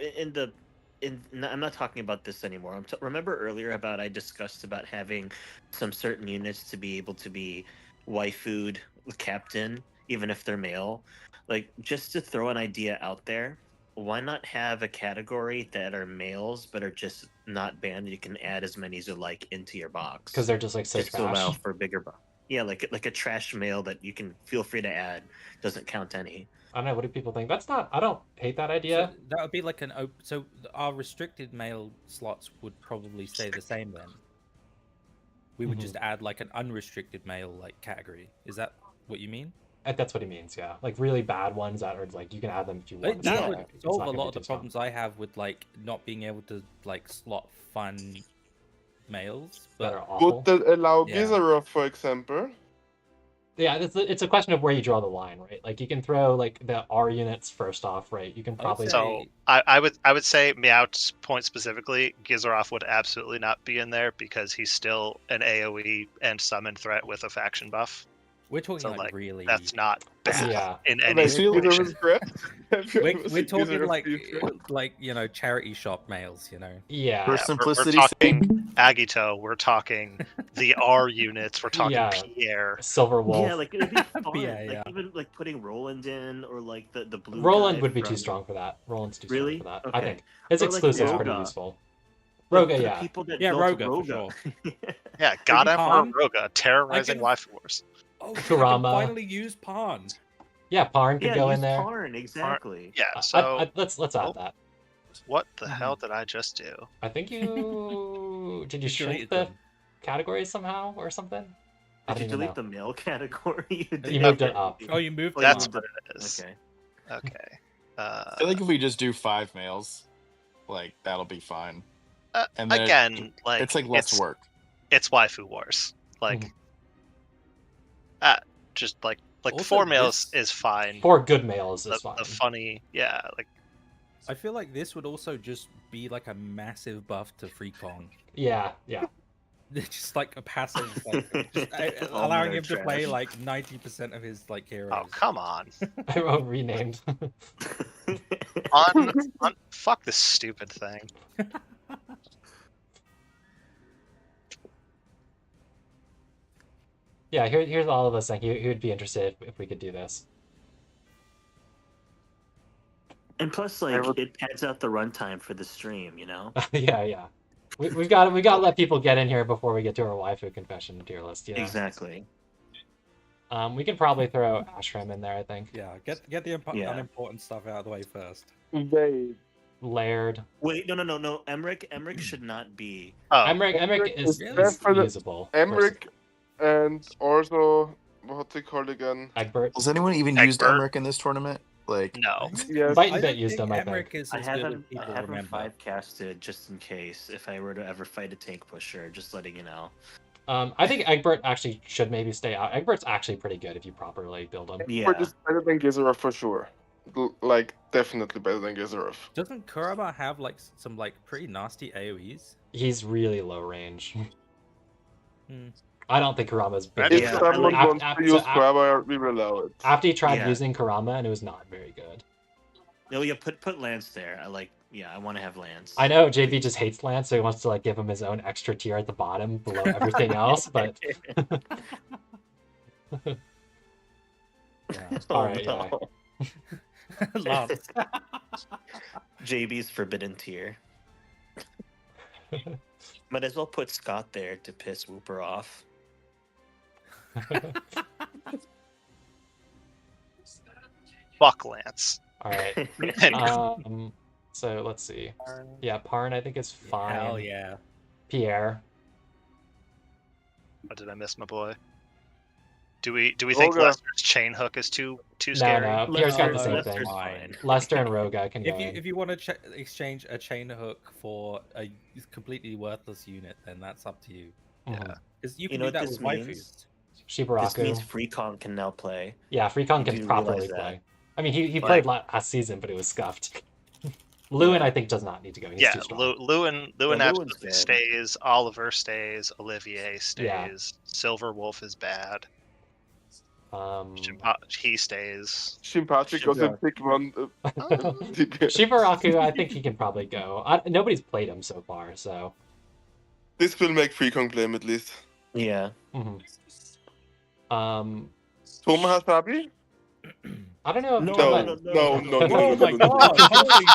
I'm not talking about this anymore. Remember earlier about I discussed about having some certain units to be able to be waifued with captain, even if they're male. Like, just to throw an idea out there, why not have a category that are males but are just not banned? You can add as many as you like into your box Because they're just like so just to allow trash. for bigger box. Yeah, like a trash male that you can feel free to add, doesn't count any. I don't know. What do people think? That's not. I don't hate that idea. So that would be like so our restricted male slots would probably stay the same then. We would just add like an unrestricted male like category. Is that what you mean? That's what he means. Yeah, like really bad ones that are like you can add them if you want. That would It's solve not a gonna lot be of the too strong. problems I have with like not being able to like slot fun males. that But are awful. Would that allow Yeah. Gizarov, for example? Yeah, it's a question of where you draw the line, right? Like you can throw like the R units first off, right? You can probably So I would say Meow's point specifically, Gizarov would absolutely not be in there because he's still an AoE and summon threat with a faction buff. we're talking So, like, like, really. That's not bad Yeah. in Like, any Gizarov situation. is great. Have you ever We're seen talking Gizarov like before? charity shop males, yeah. For We're simplicity's talking sake, Agito. We're talking the R units. We're talking Yeah. Pierre. Silver Wolf. Yeah, like it'd be fun. Yeah, like yeah. even like putting Roland in, or like the blue. Roland guy would be too from- strong for that. Roland's too Really? strong for that. I Okay. think his Or like exclusive's pretty Roga. useful. For Roga, the yeah. people that Yeah, built Roga, for Roga. Yeah, God Maybe Emperor Pan? Roga terrorizing can- Waifu Wars. Oh, I can Kurama. finally use Pan. Yeah, Parn could Yeah, go use in there. Tarn, exactly. Yeah. So Let's add that. what the hell did I just do? I think you did you shrink deleted the them. categories somehow or something? I Did you don't even delete know. the male category? You moved it up. Oh, you moved Oh, them That's up. what it is. Okay. Okay. I feel like if we just do 5 males, like that'll be fine. And then again, like it's like less work. It's Waifu Wars. Like, just like Also, 4 males this- is fine. 4 good males is fine. The funny, yeah, like I feel like this would also just be like a massive buff to Free Kong. Yeah. Just like a passive, like, just All allowing men are him to play trash. like 90% of his like heroes. oh come on. I wrote renamed. on fuck this stupid thing. Yeah, here's all of us saying he would be interested if we could do this. And plus, like, it pads out the runtime for the stream, you know? yeah. We've got to let people get in here before we get to our waifu confession tier list. Yeah. Exactly. We can probably throw Ashram in there. I think. Yeah, get the unimportant stuff out of the way first. Wait. Laird. Wait, no. Emmerich should not be. Oh, Emmerich is Really? usable. Emmerich and also, what's it called again? Egbert. Has anyone even used Egbert? Emmerich in this tournament? Like, no. Yes. Bite I and don't Bet used think them. I Emmerich think. is I as have good as him. people I have him remember. 5 casted just in case if I were to ever fight a tank pusher. Just letting you know. I think Egbert actually should maybe stay out. Egbert's actually pretty good if you properly build him. Yeah. But it's better than Gizarov for sure. Like, definitely better than Gizarov. Doesn't Kurama have like some like pretty nasty AoEs? He's really low range. Hmm. I don't think Kurama's big. If Yeah, someone Af- wants af- to so use af- Krabba, we will allow it. After he tried Yeah. using Kurama, and it was not very good. No, yeah. Put Lance there. I like. Yeah, I want to have Lance. I know JV just hates Lance, so he wants to like give him his own extra tier at the bottom below everything else. But Yeah. Oh, all right, no. Lance. JB's forbidden tier. Might as well put Scott there to piss Whooper off. Fuck Lance. all right. And So let's see. Yeah, Parn I think is fine. Hell yeah. Pierre. Or did I miss my boy? Do we think Roga. Lester's chain hook is too No, scary? no, Pierre's got the Lester- same Lester's thing. fine. Lester and Roga can go If you in. if you want to exchange a chain hook for a completely worthless unit, then that's up to you. Mhm. Because you You can know do what that this with means? waifus. This means Shibaraku. Free Kong can now play. Yeah, Freecon You can do properly realize that. play. I mean, he Like- played last season, but it was scuffed. Lewin, Yeah. I think, does not need to go. He's Yeah, too strong. Lewin Lewin's absolutely good. stays. Oliver stays. Olivier stays. Yeah. Silver Wolf is bad. Um, He stays. Shimpachi got a pick one. DPS. Shibaraku, I think he can probably go. Nobody's played him so far, so. This will make Free Kong play him at least. Yeah. Mhm. Toma Hasabi? I don't know if No, Toma- no. Oh my god! Holy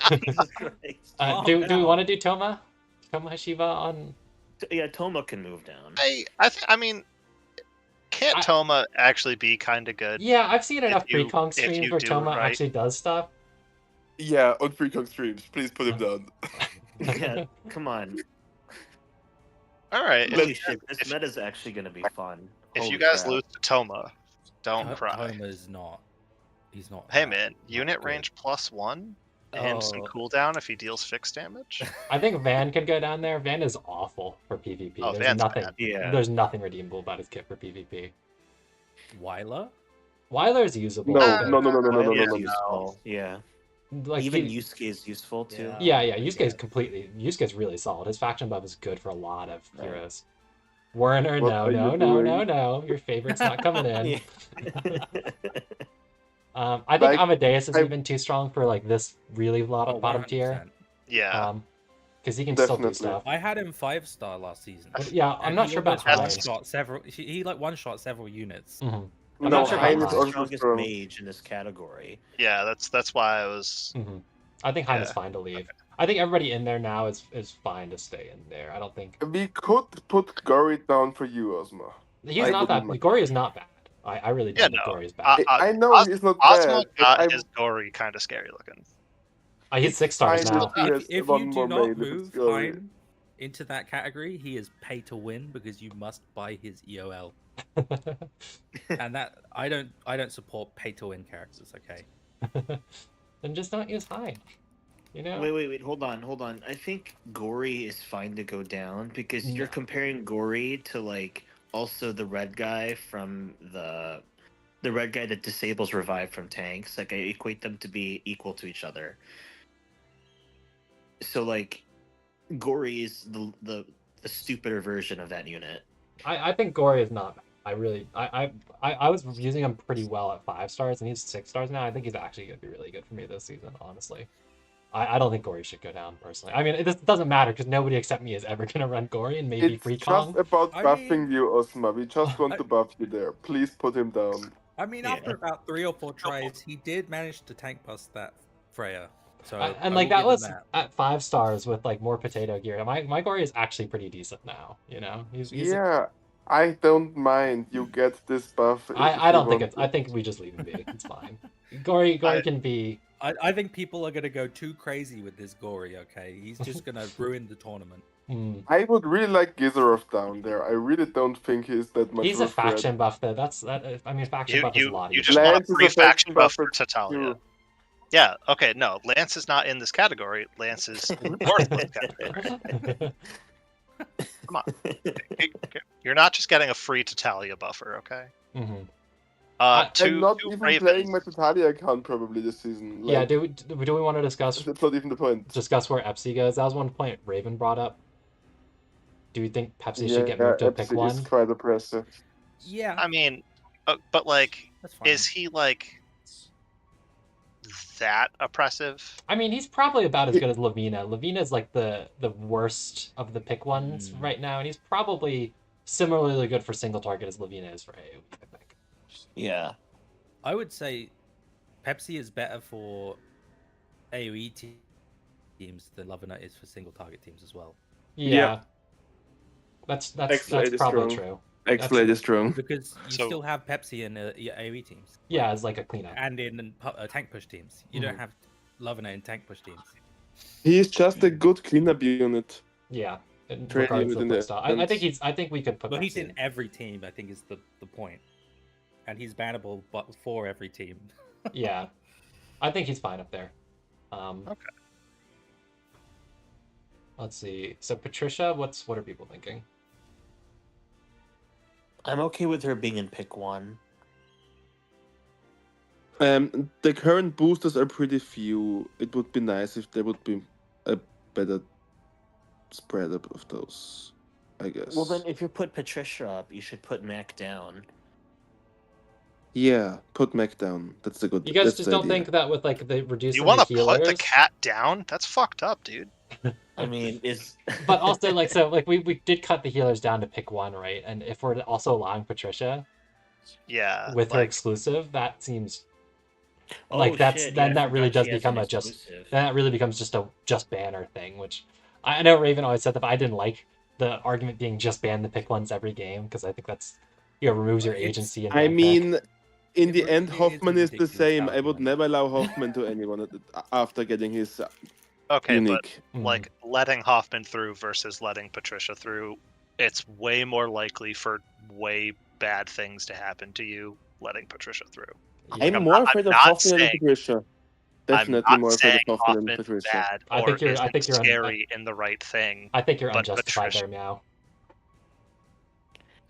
shit! Jesus Christ. do we hell. want to do Toma? Toma Hashiba on? Yeah, Toma can move down. I mean, can't Toma actually be kind of good? Yeah, I've seen enough you- Freecon if streams you where do it Toma right. actually does stuff. Yeah, on Free Kong streams. Please put him down. Yeah, come on. All right. Holy If, shit, this meta's actually gonna be fun. if Holy you guys crap. lose to Toma, don't cry. Toma's not. He's not. Hey that- man, not unit good. range +1 and some Oh. cooldown if he deals fixed damage. I think Van could go down there. Van is awful for PvP. Oh, There's Van's nothing. bad. Yeah. There's nothing redeemable about his kit for PvP. Weiler? Weiler's usable. No, but, no. Weiler's no. useful. Yeah. Like Even he- Yusuke is useful too. Yeah. Yeah, Yusuke's Yeah. completely. Yusuke's really solid. His faction buff is good for a lot of Right. heroes. Werner, What no, are you no, no, no, doing? no. Your favorite's not coming in. Yeah. I think Like, Amadeus is I- even too strong for like this really bottom, Oh, bottom 100%. tier. Yeah. Because he can still do Definitely. stuff. I had him 5-star last season. But yeah, I'm And not he sure about almost Hines. one-shot several. He like one-shot several units. Mhm. I'm No, not sure about Hein is Hines. the also strongest strong. mage in this category. Yeah, that's why I was. Mhm. I think Hein is Yeah. fine to leave. I think everybody in there now is fine to stay in there. I don't think We could put Gory down for you, Ozma. he's I not that. wouldn't mind. Gory is not bad. I really don't Yeah, think no. Gory is bad. I know Os- he's not Osmo bad. but got I his gory kind of scary looking. He's 6 stars fine now. with- He has If one you do more not main if it's move Gory. Hein into that category, he is pay to win because you must buy his EOL. And that I don't support pay to win characters. Okay. Then just don't use Hein. You know. Wait, hold on. I think Gory is fine to go down because you're No. comparing Gory to like also the red guy from the red guy that disables revive from tanks. Like I equate them to be equal to each other. So like Gory is the stupider version of that unit. I think Gory is not bad. I was using him pretty well at 5 stars, and he's 6 stars now. I think he's actually going to be really good for me this season, honestly. I don't think Gory should go down, personally. I mean, this doesn't matter, because nobody except me is ever going to run Gory, and maybe It's Free just Kong. about I buffing mean- you, Ozma. We just want to buff you there. Please put him down. I mean, Yeah. after about 3 or 4 tries, he did manage to tank bust that Freya. So And I like will that give him was that. at 5 stars with like more potato gear. My Gory is actually pretty decent now, you know? He's Yeah, I don't mind. You get this buff. if I you don't think want it's. I it. think we just leave him be. It's fine. Gory can be. I think people are gonna go too crazy with this Gory. Okay, he's just gonna ruin the tournament. I would really like Gizarov down there. I really don't think he's that much He's of a threat. faction buff though. I mean, faction buff is a lot You easier. just want Lance a is free a faction faction buff buffer for Tatalia. too. Yeah, okay, no, Lance is not in this category. Lance is worthless category. Come on. You're not just getting a free Tatalia buffer, okay? Mhm. I'm Two not even Ravens. playing my Tatalia account probably this season. Yeah. Like, Do we want to discuss that's not even the point. where Pepsi goes? That was one point Raven brought up. Do you think Pepsi should get moved to a pick Epsi one? is quite oppressive. Yeah, I mean, but like, that's fine. is he like that oppressive? I mean, he's probably about as good as Lavina. Lavina is like the worst of the pick ones right now, and he's probably similarly good for single target as Lavina is for AoE, I think. Yeah. I would say Pepsi is better for AoE teams than Lovenut is for single target teams as well. Yeah. That's X-Blade is probably strong. true. X-Blade is strong. Because you So- still have Pepsi in AoE teams Yeah, as like a cleanup. and in tank push teams. You don't have Lovenut in tank push teams. He is just a good cleanup unit. Yeah. in Trade regards to the limit in playstyle. the I think defense. I think we could put. Well, he's Maxine. in every team. I think is the point, and he's bannable, but for every team. Yeah, I think he's fine up there. Okay. Let's see. So Patricia, what are people thinking? I'm okay with her being in pick 1. The current boosters are pretty few. It would be nice if there would be a better spread up of those, I guess. Well, then if you put Patricia up, you should put Mac down. Yeah, put Mac down. That's the good. You guys that's just the don't idea. think that with like the reducing You want the to healers, put the cat down? That's fucked up, dude. I mean, is but also like so like we did cut the healers down to pick 1, right? And if we're also allowing Patricia Yeah. with her like, exclusive, that seems oh, like that's shit, then yeah, I that really forgot does she has become an a just exclusive. then that really becomes just a just banner thing, which I know Raven always said that, but I didn't like the argument being just ban the pick 1s every game because I think that's removes your It's- agency. In I Manpack. mean, in the It end, is a Hoffman is the ridiculous same. I would argument. never allow Hoffman to anyone after getting his okay, unique. but like letting Hoffman through versus letting Patricia through, it's way more likely for way bad things to happen to you letting Patricia through. Yeah. I'm more I'm afraid of not Hoffman than saying- Patricia. I'm Definitely not more afraid saying of Hoffman than Hoffman's Patricia. bad I or think you're- I isn't think you're un- scary in the right thing. I think you're but unjustified Patricia- there, Meow.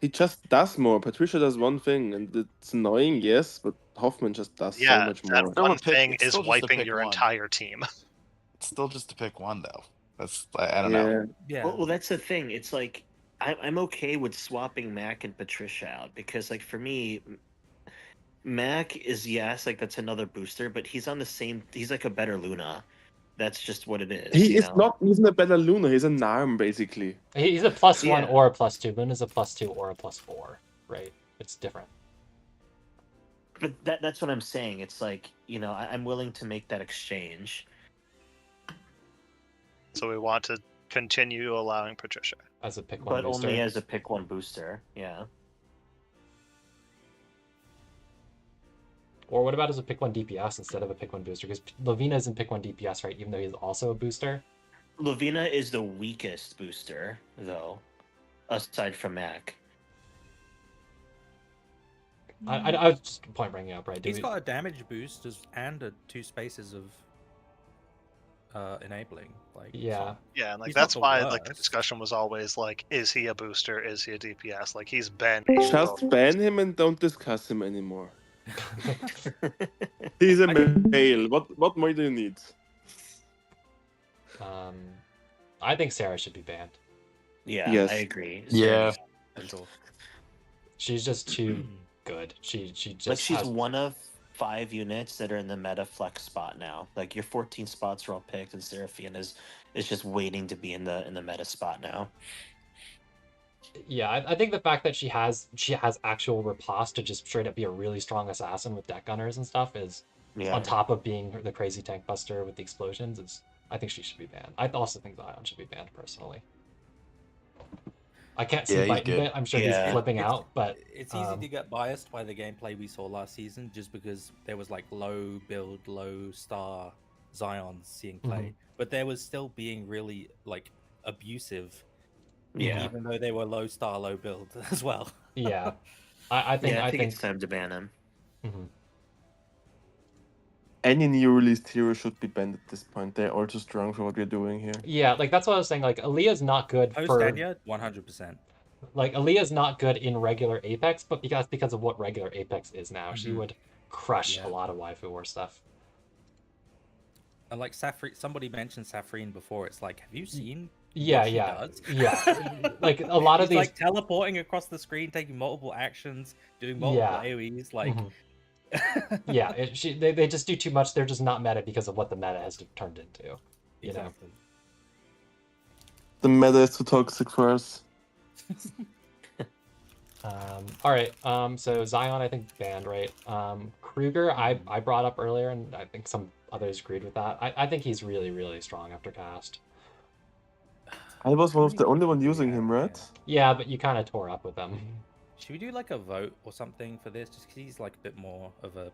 He just does more. Patricia does one thing, and it's annoying, yes, but Hoffman just does so Yeah, much that more. Still a one pick- thing it's is still just a wiping pick your one. entire team. It's still just to pick 1 though. That's I don't know. Yeah. Yeah. Well, that's the thing. It's like I'm okay with swapping Mac and Patricia out because, like, for me, Mac is yes, like that's another booster, but he's on the same. He's like a better Luna. That's just what it is. He you is know? not even a better Luna. He's a Narm, basically. He's a +1 Yeah. or a +2. Luna's a +2 or a +4, right? It's different. But that's what I'm saying. It's like I'm willing to make that exchange. So we want to continue allowing Patricia. As a pick 1 But booster. only as a pick 1 booster, yeah. Or what about as a pick 1 DPS instead of a pick 1 booster? Because Lavina is in pick 1 DPS, right? Even though he's also a booster. Lavina is the weakest booster, though, aside from Mac. I was just point bringing up, right? He's got a damage boost and 2 spaces of enabling. Like Yeah. Yeah, and like He's not that's the why like the worst. discussion was always like, is he a booster? Is he a DPS? Like he's been Just ban him and don't discuss him anymore. He's a male. What more do you need? I think Sarah should be banned. Yeah, Yes. I agree. Yeah. She's just too good. She just Like she's has... one of 5 units that are in the meta flex spot now. Like your 14 spots are all picked, and Seraphine is just waiting to be in the meta spot now. Yeah, I think the fact that she has actual riposte to just straight up be a really strong assassin with deck gunners and stuff is on top of being the crazy tank buster with the explosions is I think she should be banned. I also think Zion should be banned personally. I can't see Yeah, he's Biting good. Bit. I'm sure Yeah. he's flipping out, but it's easy to get biased by the gameplay we saw last season just because there was like low build, low star Zions seeing play, but there was still being really like abusive. Yeah. Even though they were low star, low build as well. yeah, I think it's time to ban him. Mhm. Any new released hero should be banned at this point. They're all too strong for what we're doing here. Yeah, like that's what I was saying. Like Aaliyah's not good Post for Enya, 100%. like Aaliyah's not good in regular Apex, but because of what regular Apex is now, she would crush Yeah. a lot of waifu war stuff. And like somebody mentioned Safrine before. It's like, have you seen? Yeah, what she yeah, does? yeah. Like a lot of He's these, like teleporting across the screen, taking multiple actions, doing multiple Yeah. AoEs. Like, yeah, they just do too much. They're just not meta because of what the meta has turned into. You know. exactly. The meta is too toxic for us. All right. So Zion, I think banned, right? Kruger, I brought up earlier, and I think some others agreed with that. I think he's really, really strong after cast. I was one of the only one using him, right? Yeah, but you kind of tore up with them. Should we do like a vote or something for this? Just because he's like a bit more of a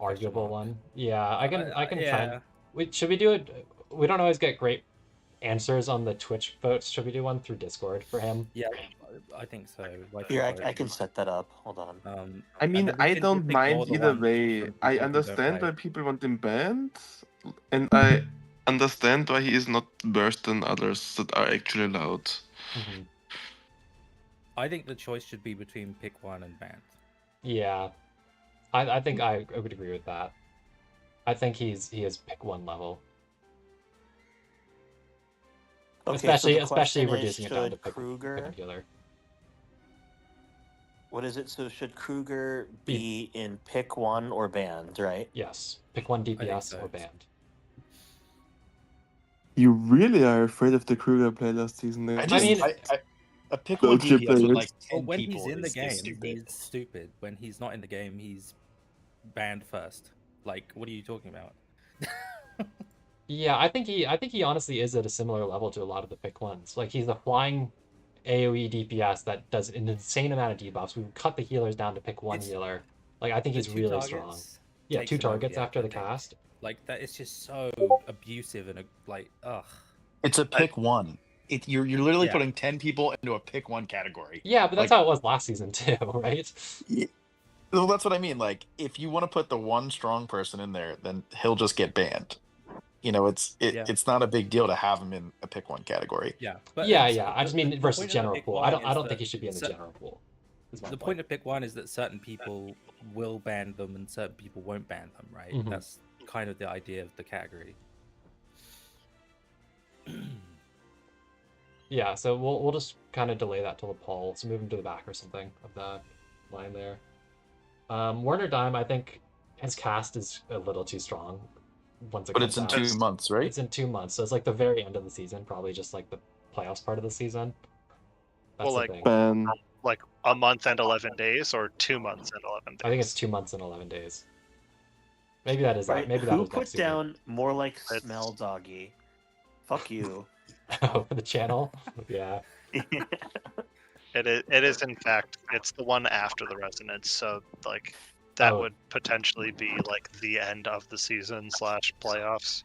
Arguable mark. one. Yeah, I can try. yeah. Should we do it? We don't always get great answers on the Twitch votes. Should we do one through Discord for him? Yeah, I think so. Waifu Here, vote. I can set that up. Hold on. I and mean, then we I can don't ignore mind the either ones way. from I people who don't understand play. why people want him banned, and I understand why he is not worse than others that are actually allowed. Mm-hmm. I think the choice should be between pick one and banned. Yeah, I think I would agree with that. I think he is pick one level. Okay, especially so the especially question reducing is, it down to should pick Kruger? healer. What is it? So should Kruger Be- be in pick one or banned, right? Yes, pick one DPS so. or banned. You really are afraid of the Kruger play last season. I mean, a pick No one chip DPS with players. like 10 Well, when people he's in the is game, stupid. he's stupid. When he's not in the game, he's banned first. Like, what are you talking about? Yeah, I think he honestly is at a similar level to a lot of the pick ones. Like he's a flying AoE DPS that does an insane amount of debuffs. We cut the healers down to pick one It's- healer. Like I think The he's 2 really targets strong. Yeah, takes 2 him over targets the edge, after I the think. cast. Like that, it's just so abusive and like, ugh. It's a pick one. You're literally Yeah. putting 10 people into a pick one category. Yeah, but that's Like- how it was last season too, right? Well, that's what I mean. Like, if you want to put the one strong person in there, then he'll just get banned. You know, Yeah. it's not a big deal to have him in a pick one category. Yeah, but Yeah, it's- yeah. I just the- mean the versus point of the general pick pool. one I don't is think that he should be in the cer- general pool. is my The point of pick one is that certain people will ban them and certain people won't ban them, right? Mhm. That's kind of the idea of the category. Yeah, so we'll just kind of delay that till the poll. Let's move him to the back or something of the line there. Warner Dime, I think his cast is a little too strong. Once it But comes it's in out. 2 months, right? It's in 2 months, so it's like the very end of the season, probably just like the playoffs part of the season. That's Well, the like, thing. Ban. Like a month and 11 days, or 2 months and 11 days. I think it's 2 months and 11 days. Maybe that is Right. that. Maybe that Who is put next season. down more like It's- smell doggy? Fuck you. Oh, for the channel. Yeah. It is in fact, it's the one after the resonance. So like that Oh. would potentially be like the end of the season / playoffs,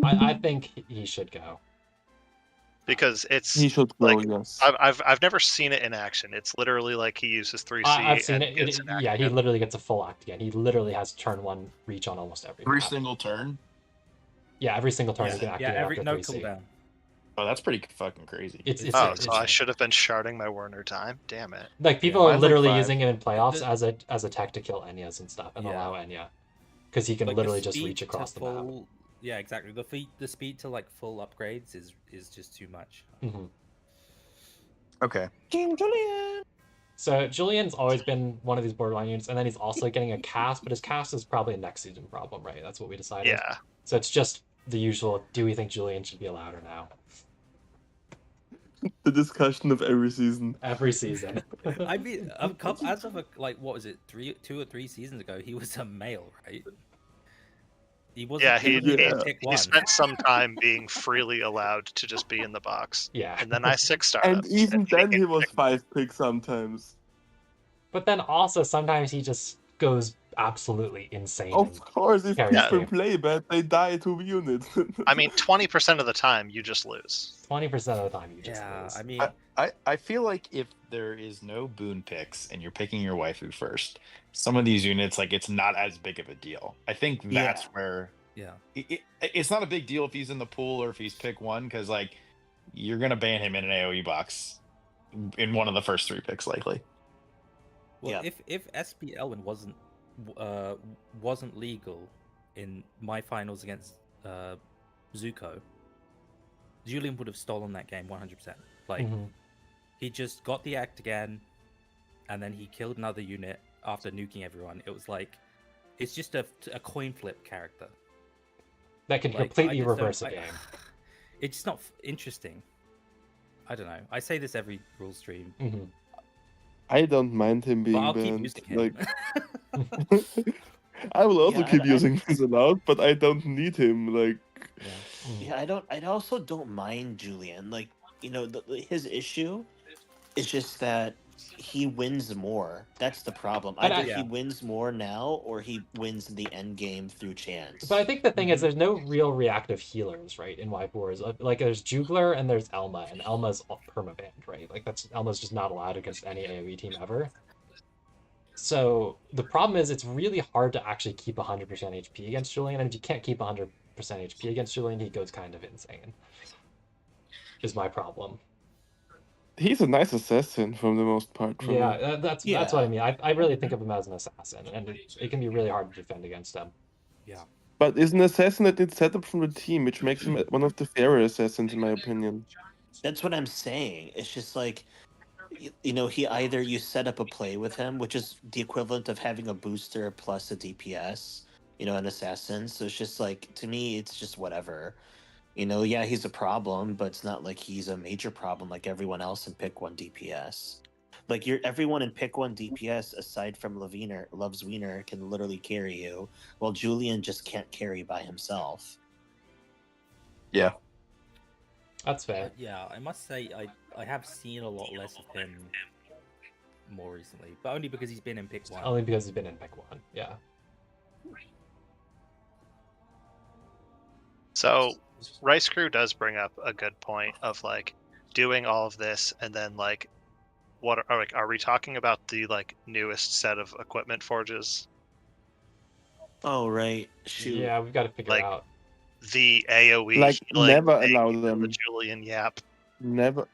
I think he should go. because it's He should go, like, yes. I've never seen it in action. It's literally like he uses 3C. I've seen and it. gets an act Yeah, he again. literally gets a full act again. He literally has turn 1 reach on almost every Every map. single turn. Yeah, every single turn he can Yeah, activate every after no 3C. cooldown. Oh, that's pretty fucking crazy. It's Oh, it's so I should have been sharding my Warner time. Damn it. like people Yeah, are mine's like literally 5. using him in playoffs The- as a tech to kill Enyas and stuff and Yeah. allow Enya because he can Like, the literally just speed reach to across the map. full, Yeah, exactly. The speed to like full upgrades is just too much. Mhm. Okay. Team Julian. So Julian's always been one of these borderline units, and then he's also getting a cast, but his cast is probably a next season problem, right? That's what we decided. Yeah. So it's just the usual. Do we think Julian should be allowed or no? The discussion of every season. Every season. I mean, as of like what was it, 2 or 3 seasons ago, he was a male, right? He wasn't. Yeah, he, wasn't Yeah. in pick he one. spent some time being freely allowed to just be in the box. Yeah. And then I 6-starred And him. even and then didn't he get was picked. 5 pick sometimes. But then also sometimes he just goes absolutely insane. Of course, if Carry people game. play bad, they die to unit. I mean, 20% of the time you just lose. 20% of the time you just Yeah, lose. I mean, I feel like if there is no boon picks and you're picking your waifu first, some of these units, like, it's not as big of a deal. I think that's Yeah. where yeah. it's not a big deal if he's in the pool or if he's pick one, because like you're gonna ban him in an AoE box in one of the first 3 picks likely. Well, Yeah. if SP Elwin wasn't legal in my finals against Zuko, Julian would have stolen that game 100%. Like, Mhm. he just got the act again, and then he killed another unit after nuking everyone. It was like, it's just a coin flip character. That can Like, I completely just don't- reverse a I- game. It's just not interesting. I don't know. I say this every rule stream, Mhm. I don't mind him but being I'll keep banned. using him. Like, I will also Yeah, keep I- using this allowed, but I don't need him. Like, Yeah, I also don't mind Julian. Like, his issue is just that he wins more. That's the problem. But Either Yeah. he wins more now, or he wins in the end game through chance. But I think the thing is, Mhm. there's no real reactive healers, right, in Waifu Wars. Like, there's Jugler and there's Elma, and Elma's permabanned, right? Like, Elma's just not allowed against any AoE team ever. So the problem is, it's really hard to actually keep 100% HP against Julian, and if you can't keep 100% HP against Julian, he goes kind of insane. Is my problem. He's a nice assassin for the most part. For me. Yeah, that's what I mean. I really think of him as an assassin, and it can be really hard to defend against him. Yeah. But is an assassin that needs setup from the team, which makes him one of the fairer assassins, in my opinion. That's what I'm saying. It's just like, you know, you set up a play with him, which is the equivalent of having a booster plus a DPS, you know, an assassin. So it's just like, to me, it's just whatever. You know, yeah, he's a problem, but it's not like he's a major problem like everyone else in Pick 1 DPS. Like everyone in Pick 1 DPS, aside from Loves Wiener, can literally carry you, while Julian just can't carry by himself. Yeah. That's fair. Yeah, I must say I have seen a lot less of him more recently, but only because he's been in Pick 1. Only because he's been in Pick 1, yeah. So Rice Crew does bring up a good point of like doing all of this and then like are we talking about the like newest set of equipment forges? Oh right, shoot. Yeah, we've got to figure Like- it out. The AoE Like, healing never thing allow and them. the Julian Yap. Never,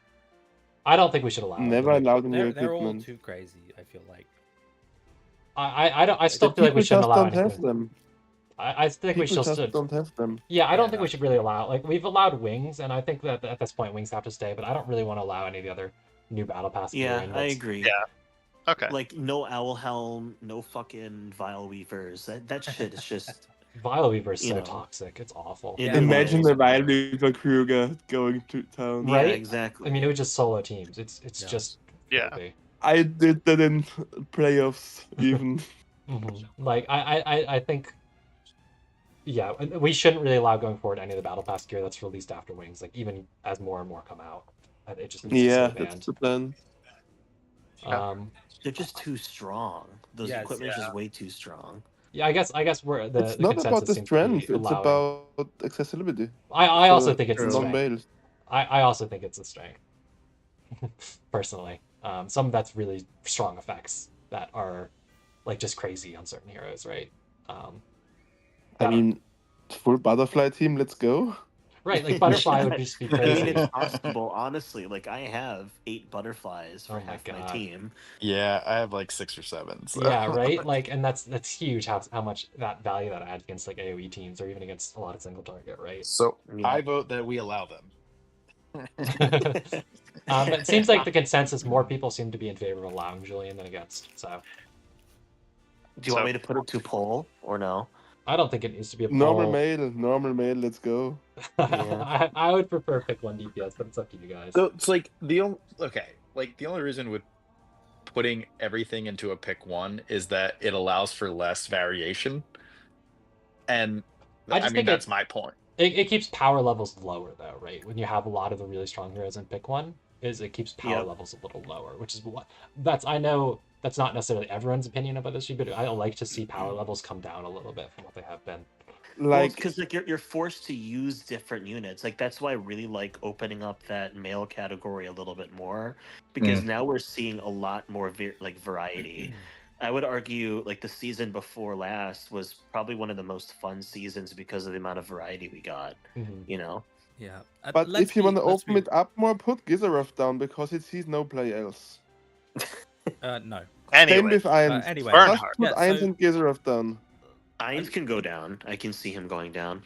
I don't think we should allow it. never allow the new They're all equipment. too crazy, I feel like. I still The feel like we people shouldn't just allow don't have anything. them. I think we People should just don't have them. Yeah, I don't Yeah, think we should really allow, like, we've allowed wings, and I think that at this point wings have to stay, but I don't really want to allow any of the other new battle pass Yeah, gear in. I agree. Yeah. Okay. Like no owl helm, no fucking vile weavers. That shit is just. Vile Weaver is You so know. toxic. It's awful. Yeah, Imagine it the is. Wild Weaver Kruger going to town. Yeah, Right? exactly. I mean, it was just solo teams. It's Yeah. just Yeah. filthy. I did that in playoffs, even. Like I think, yeah, we shouldn't really allow going forward any of the battle pass gear that's released after wings. Like even as more and more come out, it just needs Yeah, to stay that's banned. the plan. They're just too strong. Those Yes, equipment is yeah. just way too strong. Yeah, I guess we're It's the not about consensus the seems to be strength, it's allowing. about accessibility. I also for think it's the True. strength. non-bails. I also think it's the strength. Personally, some of that's really strong effects that are like just crazy on certain heroes, right? I mean, full butterfly team, let's go. Right, like butterfly would just be I mean, crazy. it's possible, honestly. Like, I have 8 butterflies for Oh my half my God. team. Yeah, I have like 6 or 7. So. Yeah, right. Like, and that's huge. How much that value that adds against like AOE teams or even against a lot of single target, right? So Yeah. I vote that we allow them. But it seems like the consensus, more people seem to be in favor of allowing Julian than against. So Do you want me to put it to poll or no? I don't think it needs to be a Normal poll. male, let's go. Yeah. I would prefer pick 1 DPS, but it's up to you guys. So it's like the only reason with putting everything into a pick 1 is that it allows for less variation, and I I just mean think that's my point. It keeps power levels lower though, right? When you have a lot of the really strong heroes in pick 1, it keeps power Yep. levels a little lower, which is what I know that's not necessarily everyone's opinion about this, but I like to see power levels come down a little bit from what they have been. Like, because like you're forced to use different units. Like that's why I really like opening up that male category a little bit more, because now we're seeing a lot more variety. I would argue like the season before last was probably one of the most fun seasons because of the amount of variety we got. You know. Yeah. but if you want to let's open it up more, put Gizarov down because it sees no play else. No. Same Anyway, with Irons. anyway. Just Bernhard. put Yeah, Irons so- and Gizarov down. Irons can go down. I can see him going down.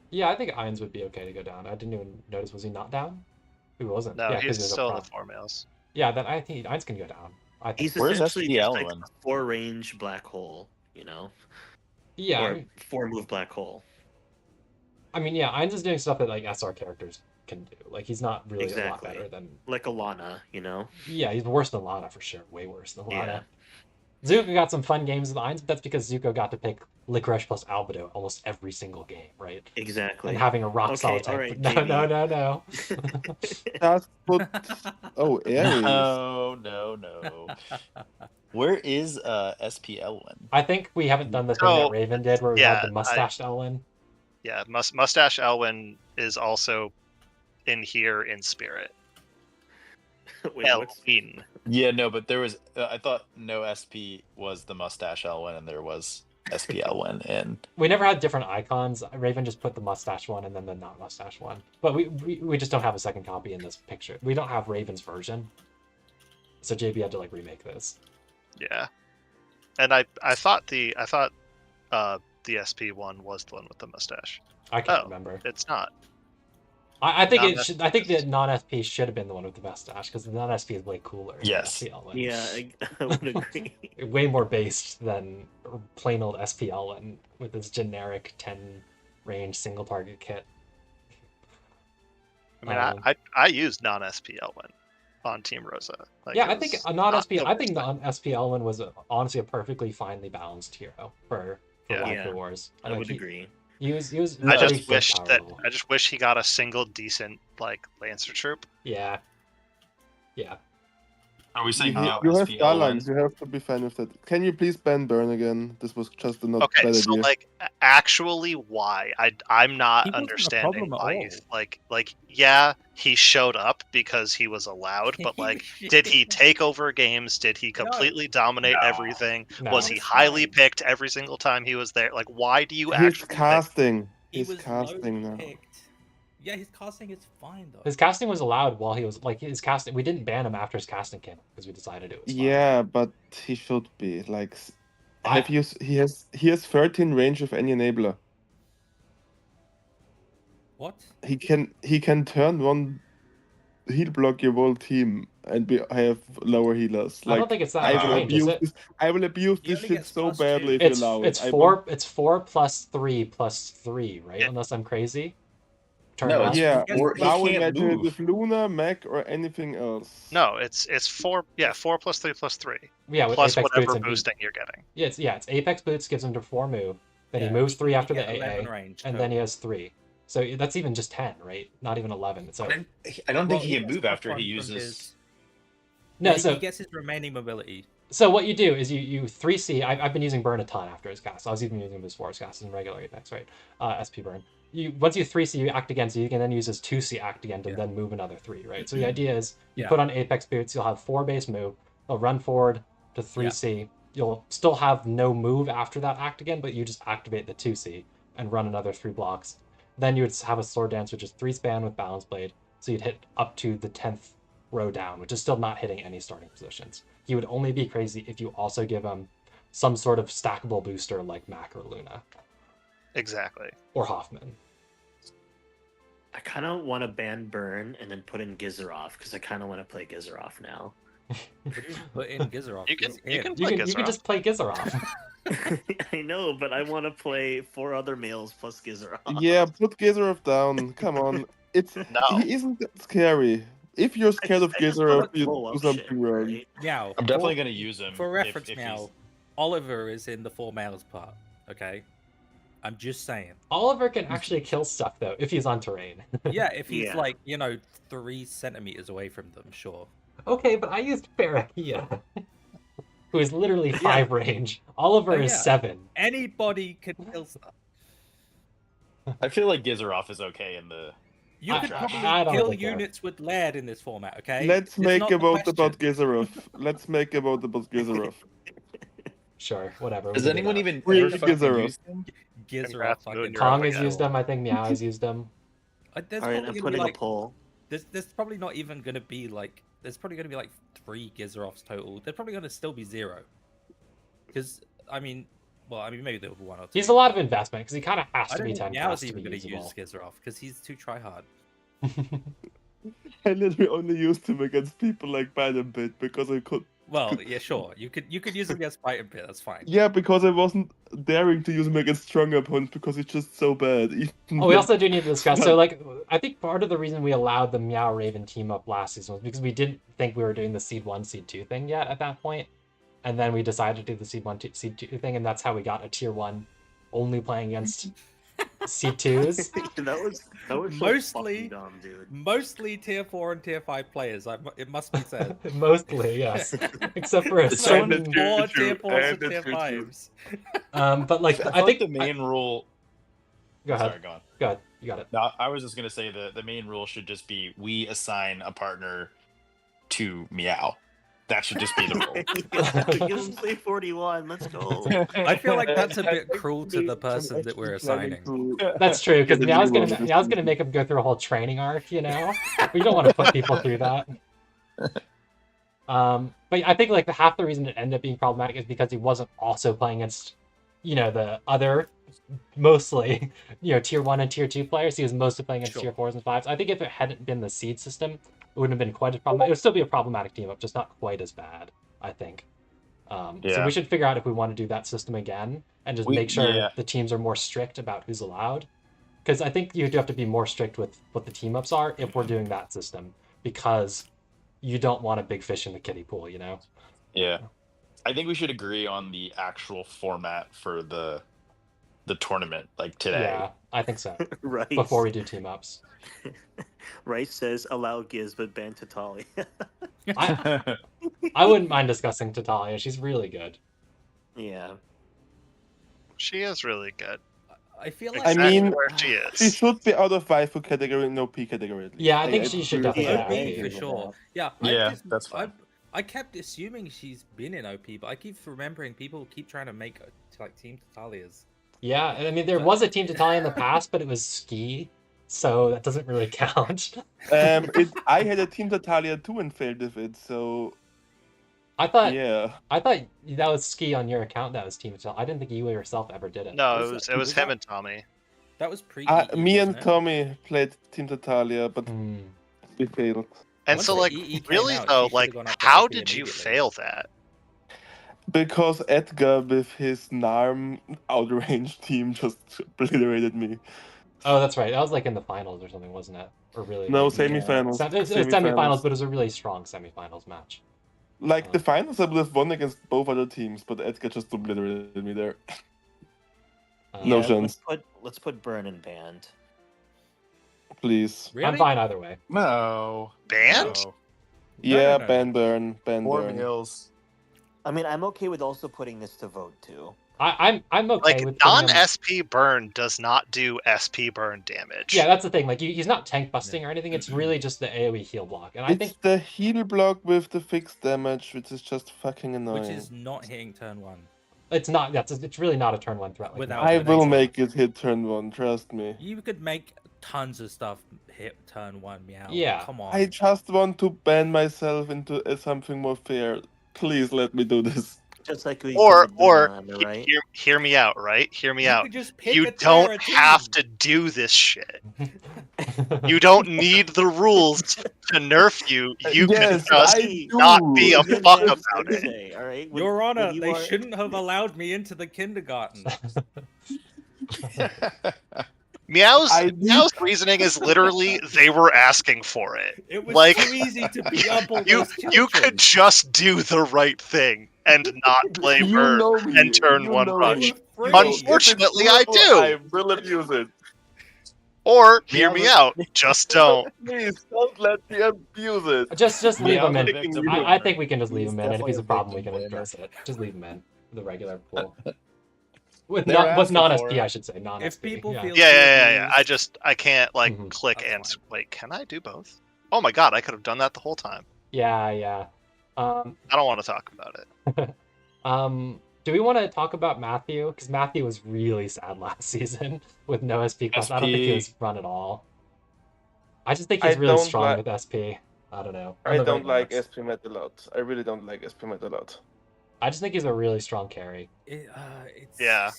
Yeah, I think Irons would be okay to go down. I didn't even notice, was he not down? He wasn't. no, yeah, 'cause he's there's a still in the prop. 4 males. Yeah, then I think Irons can go down. I think. He's Where's essentially just SPL like then? a 4-range black hole, you know, Yeah, or 4-move black hole. I mean, yeah, Irons is doing stuff that like SR characters can do. Like he's not really a lot Exactly. better than. Like a Lana, you know. Yeah, he's worse than Lana for sure. Way worse than Lana. Zuko got some fun games with Ainz, but that's because Zuko got to pick Licorice plus Albedo almost every single game, right? Exactly. And having a rock solid all type. right, No, no, JB. no, no. Just put. Oh, Aries. No. Where is SP Elwyn? I think we haven't done the thing that Raven did where we had the mustached Elwyn. Yeah, Mustache Elwyn is also in here in spirit. Wait, Elwyn. Yeah, no, but there was. I thought no SP was the mustache Elwyn, and there was SP Elwyn. And we never had different icons. Raven just put the mustache one and then the not mustache one. But we just don't have a second copy in this picture. We don't have Raven's version, so JB had to like remake this. Yeah, and I thought the SP one was the one with the mustache. I can't remember. It's not. I think it should. I think the non-SP should have been the one with the mustache because the non-SP is way cooler. Yes. Yeah, I would agree. Way more based than plain old SPL with its generic 10 range single target kit. I mean, I used non-SP Elwyn on Team Rosa. Like, yeah, I think a non-SP. I think non-SP Elwyn was honestly a perfectly finely balanced hero for Waifu Wars. I would agree. He was I just wish he got a single decent like Lancer troop. Yeah. Are we saying you have Starlines, you have to be fine with that. Can you please ban Burn again? This was just a not bad idea. So like actually why? I'm not understanding why yeah, he showed up because he was allowed, but like did he take over games? Did he completely dominate everything? No. Was he highly picked every single time he was there? Like why do you He's casting now. Yeah, his casting is fine though. His casting was allowed while he was like his casting. We didn't ban him after his casting came because we decided it was fine. Yeah, but he should be like. He has 13 range of any enabler. What? He can turn one heal block your whole team and have lower healers. Like, I don't think it's that range, is it? I will abuse this shit so badly if you allow it. It's 4 plus 3 plus 3, right? Unless I'm crazy. No, yeah, now imagine it with Luna, Mech, or anything else. No, it's 4 plus 3 plus 3. Yeah, with plus Apex whatever boots boosting you're getting. Yeah, it's Apex boots gives him to 4 move. Then he moves 3 after the AA, and then he has 3. So that's even just 10, right? Not even 11. So I don't think he can move after he uses. No, so he gets his remaining mobility. So what you do is you 3C. I've been using Burn a ton after his cast. I was even using him before his cast in regular Apex, right? SP Burn. Once you 3C, you act again, so you can then use his 2C act again to then move another 3, right? So the idea is you put on Apex boots, you'll have 4 base move, they'll run forward to 3C. You'll still have no move after that act again, but you just activate the 2C and run another 3 blocks. Then you would have a Sword Dance, which is 3 span with Balance Blade, so you'd hit up to the 10th row down, which is still not hitting any starting positions. He would only be crazy if you also give him some sort of stackable booster like Mac or Luna. Exactly. Or Hoffman. I kind of want to ban Burn and then put in Gizaroff because I kind of want to play Gizaroff now. Put in Gizaroff. You can just play Gizaroff. I know, but I want to play 4 other males plus Gizaroff. Yeah, put Gizaroff down. Come on. He isn't that scary. If you're scared of Gizaroff, you do something wrong. Right? Now, I'm definitely going to use him. For reference now, Oliver is in the 4 males part, okay? I'm just saying. Oliver can actually kill stuff, though, if he's on terrain. Yeah, if he's, 3 centimeters away from them, sure. Okay, but I used Barakia, who is literally 5 range. Oliver is 7. Anybody can kill stuff. I feel like Gizaroff is okay in the... You could probably kill units with lead in this format, okay? Let's make a vote about Gizaroff. Let's make a vote about Gizaroff. Sure, whatever. Does anyone even ever Gizaroff? Gizaroff. Kong has used them. I think Meow has used them. Alright, I'm putting a poll. There's probably not even going to be there's probably going to be 3 Gizaroffs total. They're probably going to still be 0. Because, maybe there will be 1 or 2. He's a lot of investment because he kind of has to be 10 Meow's even going to use Gizaroff because he's too tryhard. I literally only used him against people like Bite and Bit because I could. Well, yeah, sure. You could use him against Bite and Bit. That's fine. Yeah, because I wasn't daring to use him against stronger opponents because it's just so bad. We also do need to discuss. So, I think part of the reason we allowed the Meow Raven team up last season was because we didn't think we were doing the Seed 1, Seed 2 thing yet at that point. and then we decided to do the C2 thing, and that's how we got a tier 1 only playing against C2s. that was so Mostly- fucking dumb, dude. Mostly tier 4 and tier 5 players. It must be said. Mostly, yes. Except for a It's Some certain... poor tier tier 4s and two, tier and a tier 5s. But like, I I feel think... like the main rule. Go ahead. Sorry, go on. Go ahead. You got it. No, I was just gonna say the main rule should just be we assign a partner to Meow. That should just be the rule. Give him play 41. Let's go. I feel like that's a bit cruel to the person that we're assigning. That's true, because Yeah, Meow's gonna make him go through a whole training arc, you know? We don't want to put people through that. But I think like half the reason it ended up being problematic is because he wasn't also playing against, you know, the other, mostly, you know, tier 1 and tier 2 players. He was mostly playing against tier 4s and 5s. I think if it hadn't been the seed system, it wouldn't have been quite as problematic. It would still be a problematic team up, just not quite as bad, I think. So Yeah. we should figure out if we want to do that system again and just make sure the teams are more strict about who's allowed. Because I think you do have to be more strict with what the team ups are if we're doing that system, because you don't want a big fish in the kiddie pool, you know? Yeah. I think we should agree on the actual format for the tournament, like today. Yeah, I think so. Rice. Before we do team ups. Rice says allow Giz but ban Tatali. I wouldn't mind discussing Tatalia. She's really good. Yeah. She is really good. I feel like I mean, where she She is. should be out of waifu category and OP category. At least. Yeah, I think she should definitely Yeah, be I OP. agree. for sure. Yeah, Yeah, that's fine. I kept assuming she's been in OP, but I keep remembering people keep trying to make like Team Tatalias. Yeah, I mean, there was a Team Tatalia in the past, but it was Ski, so that doesn't really count. I had a Team Tatalia too and failed with it, so I thought yeah. that was Ski on your account. That was Team Tatalia. I didn't think you yourself ever did it. No, Was it was him that- and Tommy. That was pre. Me and Tommy played Team Tatalia, but Hmm. we failed. And Once so, the like, EE came really out, though, she should've like, gone up to how OP did you immediately. fail that? Because Edgar with his Narm outrange team just obliterated me. Oh, that's right. That was like in the finals or something, wasn't it? Or really? No, like, semifinals. It was semifinals, but it was a really strong semifinals match. Like the finals, I would have won against both other teams, but Edgar just obliterated me there. No Yeah, chance. Let's put Burn in band. Please. Really? I'm fine either way. No. Banned? No. Yeah, no. ban burn. Four Burn. meals. I mean, I'm okay with also putting this to vote too. I'm okay Like, with putting him- non-SP burn does not do SP burn damage. Yeah, that's the thing. Like, he's not tank busting or anything. It's really just the AoE heal block, and I It's think the heal block with the fixed damage, which is just fucking annoying. Which is not hitting turn 1. it's not. It's really not a turn 1 threat. Like Without that. I the will next make it hit turn 1, trust me. You could make tons of stuff hit turn 1, Meow. Yeah. Come on. I just want to ban myself into something more fair. Please let me do this. Just like we Or did with Banana, right? hear me out, right? Hear me You out. could just pick You a don't Terra have team. to do this shit. You don't need the rules to nerf you. You Yes, can just I do. not be a Then fuck that's about it. Thursday, all right? When- Your when Honor, you they are- shouldn't have allowed me into the kindergarten. Meow's I need- Meow's reasoning is literally they were asking for it. It was Like, too easy to beat up all You those children. you could just do the right thing and not play You Bird know me. and turn You 1 know rush. me. Free. Unfortunately, I do. I will abuse it. Or hear Meow me was- out. Just don't. Please don't let me abuse it. Just leave Yeah, him in. victim of I think we can just leave He's him in, and if he's a definitely a problem, we can victim address it. Just leave him in the regular pool. With They were asking non-SP, for I it. should say non-SP. If people yeah. feel Yeah. abused, I can't like Mhm. click That's and fine. wait. Can I do both? Oh my god, I could have done that the whole time. Yeah. I don't want to talk about it. Do we want to talk about Matthew? Because Matthew was really sad last season with no SP class. I don't think he SP. was run at all. I just think he's I really don't strong like- with SP. I don't know. I On the don't right like maps. SP Met a lot. I really don't like SP Met a lot. I just think he's a really strong carry. it's Yeah.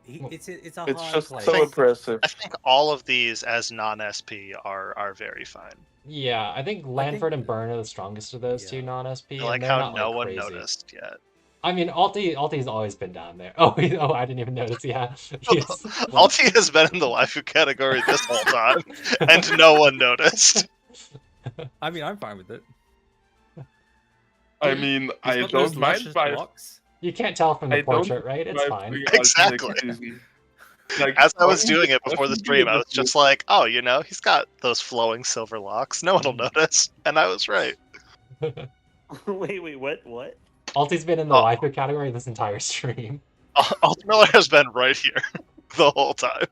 It's a It's hard just place. so impressive. I think all of these as non-SP are very fine. Yeah, I think Lanford and Byrne are the strongest of those two Yeah. non-SP. I and like they're how not, no like, one crazy. noticed yet. I mean, Alti's always been down there. Oh, I didn't even notice. Yeah, He's- Alti has been in the waifu category this whole time, and no one noticed. I mean, I'm fine with it. I mean, He's I got those don't mind luscious Waifu. blocks. You can't tell from the I don't portrait, right? It's mind fine. Waifu out Exactly. next season. Like, As I was Kong doing it before the definitely stream, I was just like, oh, he's got those flowing silver locks. No one will notice. And I was right. Wait, what? Alti's been in the Oh. waifu category this entire stream. Altmiller has been right here the whole time.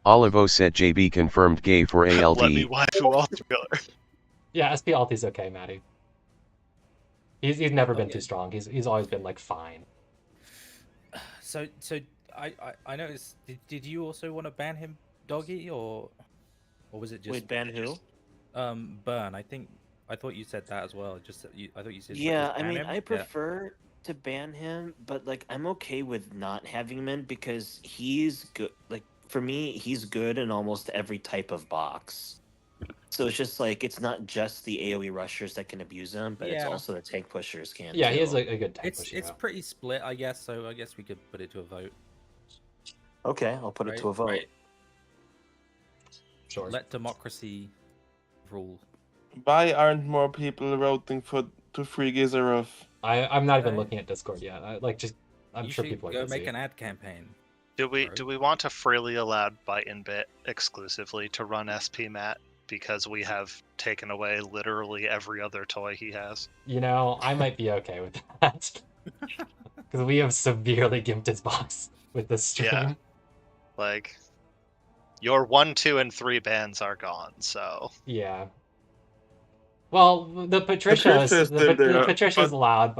Olivo said JB confirmed gay for ALD. Let me waifu Altmiller. Yeah, SP Alti's okay, Maddie. He's never been yeah. too strong. He's always been like fine. So I noticed. Did you also want to ban him, Doggy, or was it just Wait, ban who? Burn? I thought you said that as well. I thought you said Yeah, just I ban mean, him? I Yeah. prefer to ban him, but like I'm okay with not having him in because he's good. Like for me, he's good in almost every type of box. So it's just like it's not just the AoE rushers that can abuse him, but it's Yeah. also the tank pushers can. Yeah, too. he is a good tank push It's hero. pretty split, I guess. So I guess we could put it to a vote. Okay, I'll put it to a vote. Right. Sure. Let democracy rule. Why aren't more people voting to free Gizarov? I'm not even Okay. looking at Discord yet. I'm You sure should people are go busy. make an ad campaign. Do we Right. want to freely allow Byte and Bit exclusively to run SP Matt because we have taken away literally every other toy he has? You know, I might be okay with that. Because we have severely gimped his box with this stream. Yeah. Like, your 1, 2, and 3 bans are gone, so Yeah. Well, the Patricia Patricia is the still there, Patricia's but- allowed,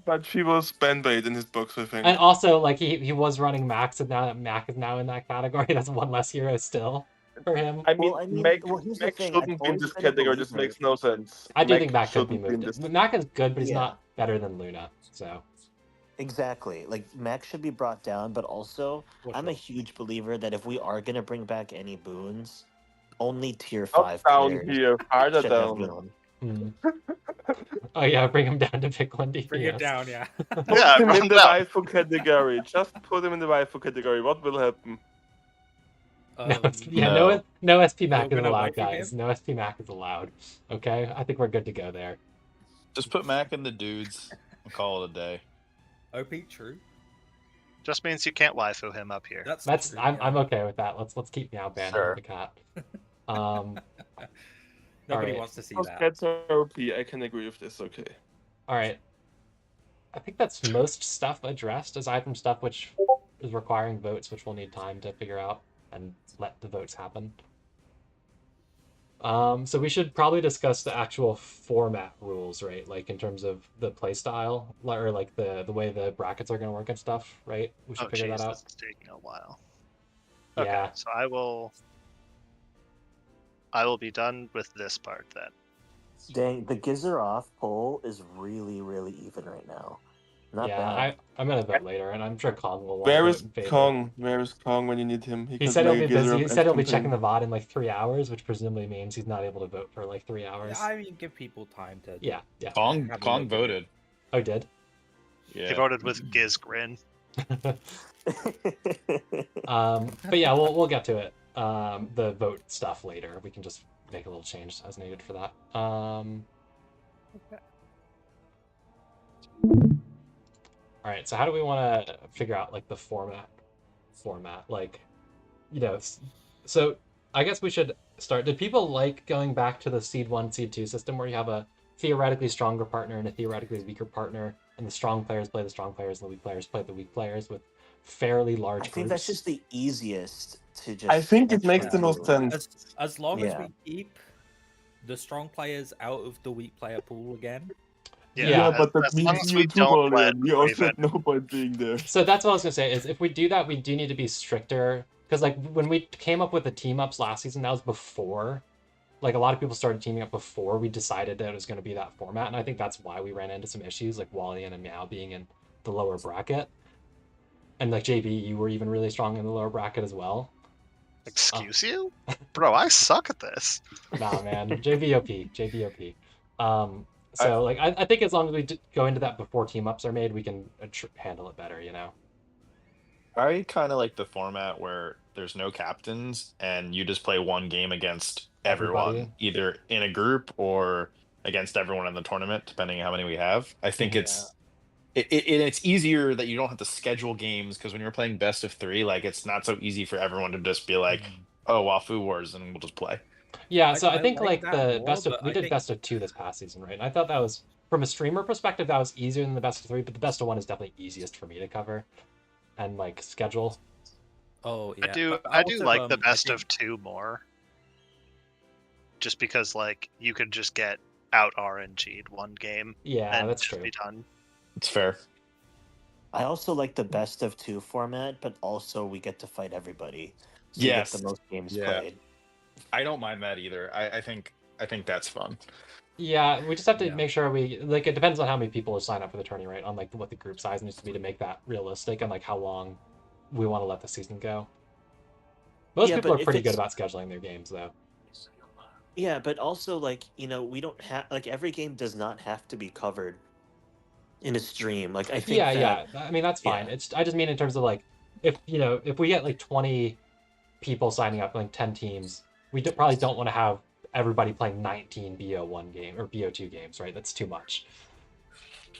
but she was ban-bait in his box, I think. and also like he was running Max, and now that Mac is now in that category, that's one less hero still for him. I mean, Mac Mac here's the thing. I've shouldn't be in always this been a category. This believer- makes no sense. I do think Mac could be shouldn't in moved. this. Mac is good, but he's Yeah. not better than Luna. So Exactly. Like Max should be brought down, but also For I'm a sure. huge believer that if we are gonna bring back any boons, only tier Up 5 down players here, harder should have down. boon. oh yeah, bring him down to pick one DPS. Bring it down, yeah. Put Yeah, him run in the down. waifu category. Just put him in the waifu category. What will happen? No SP Mac We're is gonna allowed, wait for him? guys. No SP Mac is allowed. Okay, I think we're good to go there. Just put Mac in the dudes and call it a day. OP, true. just means you can't waifu him up here. That's true, I'm yeah. I'm okay with that. Let's keep Meow Ban Sure. the cat. Nobody Alright. wants to see Those that. cats are OP. I can agree with this. Okay. All right. I think that's most stuff addressed, aside from stuff which is requiring votes, which we'll need time to figure out and let the votes happen. So we should probably discuss the actual format rules, right? Like in terms of the play style, or like the way the brackets are going to work and stuff, right? We should Oh, figure jeez, that out. this is taking a while. Okay, Yeah. so I will be done with this part then. Dang, the Gizaroff poll is really, really even right now. Not yeah, bad. I'm going to vote later, and I'm sure Kong will want Where to is vote in favor. Kong? Where is Kong when you need him? He can said he'll make be a busy. Gizarov He said he'll be campaign. checking the VOD in like 3 hours, which presumably means he's not able to vote for like 3 hours. I mean, give people time to. Yeah. Kong Have a Kong look. voted. Oh, he did? He Yeah. voted with Giz Grin. But yeah, we'll get to it. The vote stuff later. We can just make a little change as needed for that. All right. So how do we want to figure out like the format? Like, so I guess we should start. Did people like going back to the seed 1, seed 2 system where you have a theoretically stronger partner and a theoretically weaker partner, and the strong players play the strong players, and the weak players play the weak players with fairly large I groups? think that's just the easiest to just. I think it makes the execute. most sense. As long as Yeah. we keep the strong players out of the weak player pool again. Yeah, but that as long means as you we two don't all let in. We also Raven. had no point being there. So that's what I was gonna say. Is if we do that, we do need to be stricter. Because like when we came up with the team ups last season, that was before. Like a lot of people started teaming up before we decided that it was going to be that format, and I think that's why we ran into some issues, like Wallian and Meow being in the lower bracket, and like JB, you were even really strong in the lower bracket as well. Excuse you? Bro, I suck at this. Nah, man, JBOP. So like I think as long as we go into that before team ups are made, we can handle it better, you know. I kind of like the format where there's no captains and you just play one game against everyone, Everybody. either in a group or against everyone in the tournament, depending on how many we have. I think it's easier that you don't have to schedule games, because when you're playing best of 3, like it's not so easy for everyone to just be like, oh, Waifu Wars, and we'll just play. Yeah, so I think like like that the more, best of but we I did think best of 2 this past season, right? And I thought that was from a streamer perspective that was easier than the best of 3, but the best of 1 is definitely easiest for me to cover and like schedule. oh yeah, I do like the I best think of 2 more. Just because like you could just get out RNG'd one game Yeah, and that's just true. be done. It's fair. I also like the best of 2 format, but also we get to fight everybody, so you get Yes. the most games Yeah. played. I don't mind that either. I think that's fun. Yeah, we just have to Yeah. make sure we like it depends on how many people sign up for the tourney, right? On like what the group size needs to be to make that realistic and like how long we want to let the season go. Most Yeah, people but are if pretty good it's- about scheduling their games though. Yeah, but also like, we don't have like every game does not have to be covered in a stream. Like I think Yeah, that yeah. I mean that's fine. yeah. I just mean in terms of like if if we get like 20 people signing up, like 10 teams, we probably don't want to have everybody playing 19 BO1 game or BO2 games, right? That's too much.